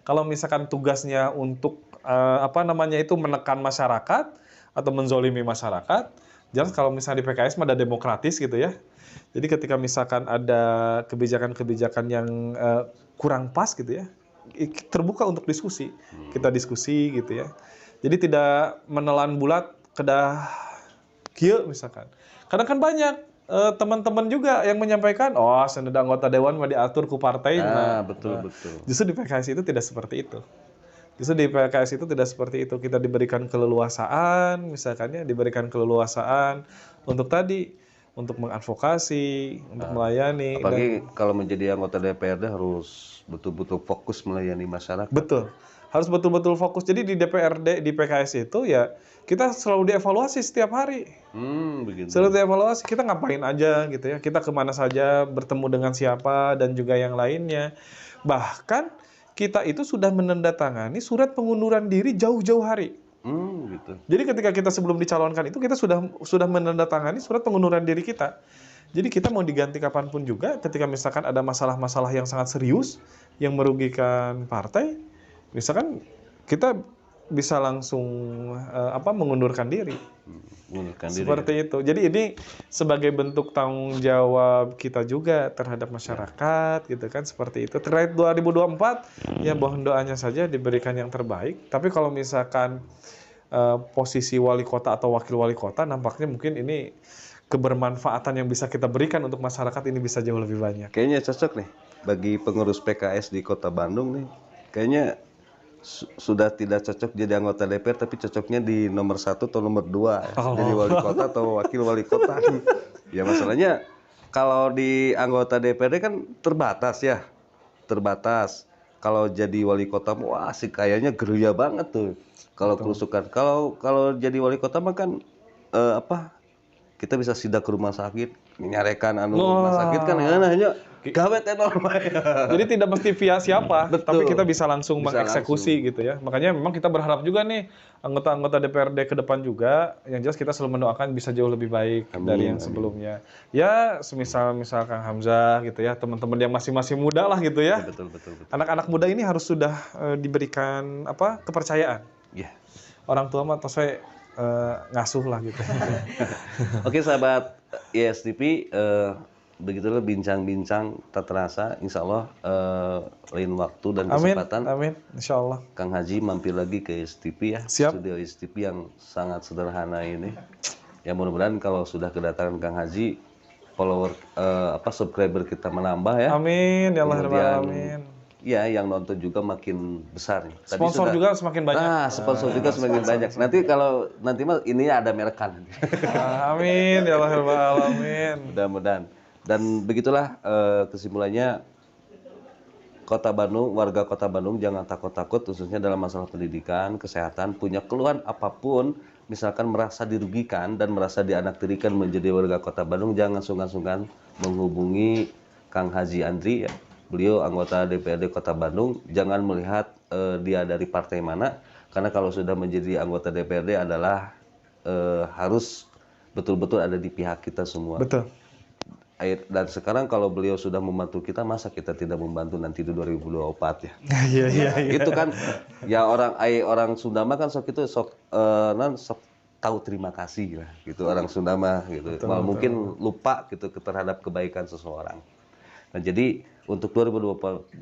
Kalau misalkan tugasnya untuk itu menekan masyarakat atau menzolimi masyarakat, jelas kalau misalnya di PKS ada demokratis gitu ya. Jadi ketika misalkan ada kebijakan-kebijakan yang kurang pas gitu ya, terbuka untuk diskusi. Kita diskusi gitu ya. Jadi tidak menelan bulat kedah kieu misalkan. Karena kan banyak teman-teman juga yang menyampaikan, senada anggota dewan mah diatur ku partai. Betul. Justru di PKS itu tidak seperti itu. Justru di PKS itu tidak seperti itu. Kita diberikan keleluasaan, misalkannya diberikan keleluasaan untuk mengadvokasi, untuk melayani. Apalagi kalau menjadi anggota DPRD harus betul-betul fokus melayani masyarakat. Betul. harus betul-betul fokus. Jadi di DPRD, di PKS itu ya kita selalu dievaluasi setiap hari. Begitu. Selalu dievaluasi kita ngapain aja gitu ya, kita kemana saja, bertemu dengan siapa dan juga yang lainnya. Bahkan kita itu sudah menandatangani surat pengunduran diri jauh-jauh hari. Gitu. Jadi ketika kita sebelum dicalonkan itu kita sudah menandatangani surat pengunduran diri kita. Jadi kita mau diganti kapanpun juga ketika misalkan ada masalah-masalah yang sangat serius yang merugikan partai, misalkan kita bisa langsung mengundurkan diri. Mengundurkan diri. Seperti itu. Jadi ini sebagai bentuk tanggung jawab kita juga terhadap masyarakat gitu kan, seperti itu. Terkait 2024 ya mohon doanya saja diberikan yang terbaik. Tapi kalau misalkan posisi wali kota atau wakil wali kota, nampaknya mungkin ini kebermanfaatan yang bisa kita berikan untuk masyarakat ini bisa jauh lebih banyak. Kayaknya cocok nih bagi pengurus PKS di Kota Bandung nih. Kayaknya sudah tidak cocok jadi anggota DPR, tapi cocoknya di nomor 1 atau nomor 2 ya. Jadi wali kota atau wakil wali kota. Ya masalahnya kalau di anggota DPRD kan terbatas ya. Terbatas. Kalau jadi wali kota wah sih kayaknya gerilya banget tuh. Kalau kerusukan. Kalau jadi wali kota mah kan kita bisa sidak ke rumah sakit, menyarekan rumah sakit kan hanya gawet enorm. Jadi tidak mesti via siapa, Betul. tapi kita bisa langsung Bisa mengeksekusi gitu ya. Makanya memang kita berharap juga nih anggota-anggota DPRD ke depan juga, yang jelas kita selalu mendoakan bisa jauh lebih baik dari yang sebelumnya. Ya, semisal Kang Hamzah gitu ya, teman-teman yang masih muda lah gitu ya. Betul. Anak-anak muda ini harus sudah diberikan kepercayaan. Ya. Orang tua mah saya ngasuh lah gitu. Oke sahabat ISTP, begitulah bincang-bincang tak terasa. Insya Allah lain waktu dan kesempatan. Amin, insya Allah. Kang Haji mampir lagi ke ISTP ya. Siap. Studio ISTP yang sangat sederhana ini. Ya mudah-mudahan kalau sudah kedatangan Kang Haji, follower subscriber kita menambah ya. Amin, ya Allah, Kemudian, amin. ya, yang nonton juga makin besar nih. Sponsor juga semakin banyak. Sponsor juga semakin banyak. Nanti mah ini ada merekan. Amin, ya Allah, alamin. Mudah-mudahan. Dan begitulah kesimpulannya, Kota Bandung, warga Kota Bandung jangan takut-takut khususnya dalam masalah pendidikan, kesehatan, punya keluhan apapun, misalkan merasa dirugikan dan merasa dianaktirikan menjadi warga Kota Bandung, jangan sungkan-sungkan menghubungi Kang Haji Andri ya. Beliau anggota DPRD Kota Bandung. Jangan melihat dia dari partai mana, karena kalau sudah menjadi anggota DPRD adalah harus betul-betul ada di pihak kita semua. Betul. Dan sekarang kalau beliau sudah membantu kita, masa kita tidak membantu nanti di 2024 ya? Iya. Itu kan ya orang Sunda mah kan sok tahu terima kasih lah gitu, orang Sunda mah gitu. Malah mungkin lupa gitu terhadap kebaikan seseorang. Nah, jadi untuk 2024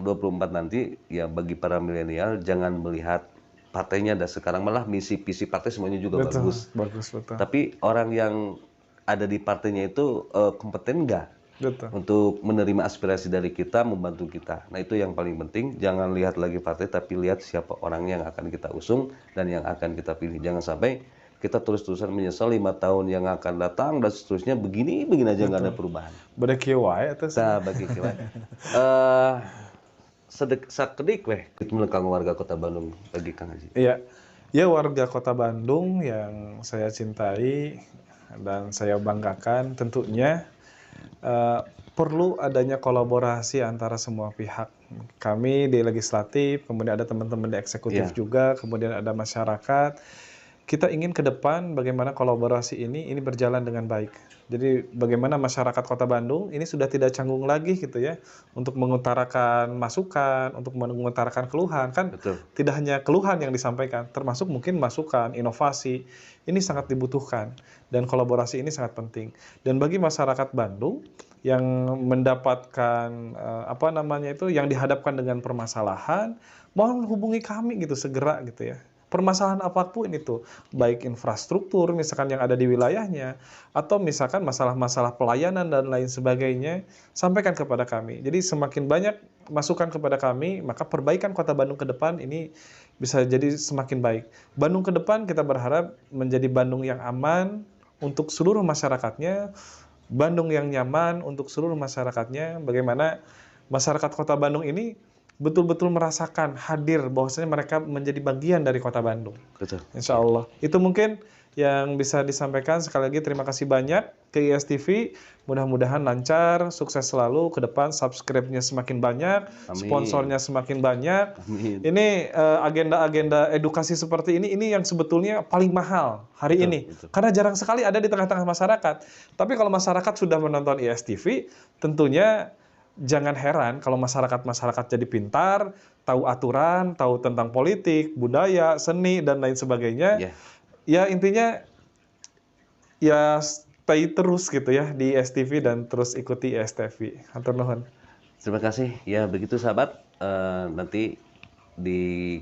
nanti ya bagi para milenial jangan melihat partainya dan sekarang, malah misi-visi partai semuanya juga bagus. Betul. Tapi orang yang ada di partainya itu kompeten enggak? Betul. Untuk menerima aspirasi dari kita, membantu kita. Nah, itu yang paling penting. Jangan lihat lagi partai, tapi lihat siapa orang yang akan kita usung dan yang akan kita pilih. Jangan sampai kita terus-terusan menyesal 5 tahun yang akan datang dan seterusnya begini aja nggak ada perubahan. Beda kieu wae eta. Nah, bagi kita sakedik weh kang warga Kota Bandung bagi Kang Haji. Iya. Ya, warga Kota Bandung yang saya cintai dan saya banggakan, tentunya perlu adanya kolaborasi antara semua pihak. Kami di legislatif, kemudian ada teman-teman di eksekutif juga, kemudian ada masyarakat. Kita ingin ke depan bagaimana kolaborasi ini berjalan dengan baik. Jadi bagaimana masyarakat Kota Bandung ini sudah tidak canggung lagi gitu ya untuk mengutarakan masukan, untuk mengutarakan keluhan kan. Betul. Tidak hanya keluhan yang disampaikan, termasuk mungkin masukan, inovasi. Ini sangat dibutuhkan dan kolaborasi ini sangat penting. Dan bagi masyarakat Bandung yang mendapatkan yang dihadapkan dengan permasalahan, mohon hubungi kami gitu segera gitu ya. Permasalahan apapun itu, baik infrastruktur misalkan yang ada di wilayahnya, atau misalkan masalah-masalah pelayanan dan lain sebagainya, sampaikan kepada kami. Jadi semakin banyak masukan kepada kami, maka perbaikan Kota Bandung ke depan ini bisa jadi semakin baik. Bandung ke depan kita berharap menjadi Bandung yang aman untuk seluruh masyarakatnya, Bandung yang nyaman untuk seluruh masyarakatnya. Bagaimana masyarakat Kota Bandung ini betul-betul merasakan hadir bahwasanya mereka menjadi bagian dari Kota Bandung. Betul. Insya Allah. Itu mungkin yang bisa disampaikan. Sekali lagi terima kasih banyak ke ISTV. Mudah-mudahan lancar, sukses selalu ke depan, subscribe-nya semakin banyak, Amin. sponsornya semakin banyak. Amin. Ini agenda-agenda edukasi seperti ini yang sebetulnya paling mahal hari Betul, ini. betul. Karena jarang sekali ada di tengah-tengah masyarakat. Tapi kalau masyarakat sudah menonton ISTV, tentunya jangan heran kalau masyarakat jadi pintar, tahu aturan, tahu tentang politik, budaya, seni, dan lain sebagainya. Ya. Ya intinya ya stay terus gitu ya di ISTV dan terus ikuti ISTV. Hatur nuhun. Terima kasih. Ya begitu sahabat. Nanti di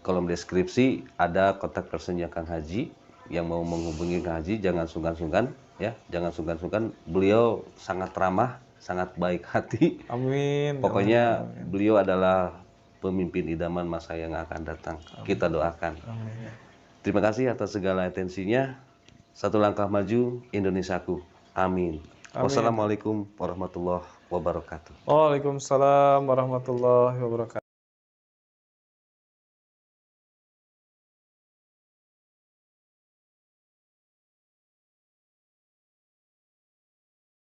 kolom deskripsi ada kontak personnya Kang Haji. Yang mau menghubungi Kang Haji jangan sungkan-sungkan ya, jangan sungkan-sungkan. Beliau sangat ramah, sangat baik hati. Amin. Pokoknya Amin. beliau adalah pemimpin idaman masa yang akan datang. Kita doakan. Amin. Terima kasih atas segala atensinya. Satu langkah maju Indonesiaku. Amin. Amin. Wassalamualaikum warahmatullahi wabarakatuh. Waalaikumsalam warahmatullahi wabarakatuh.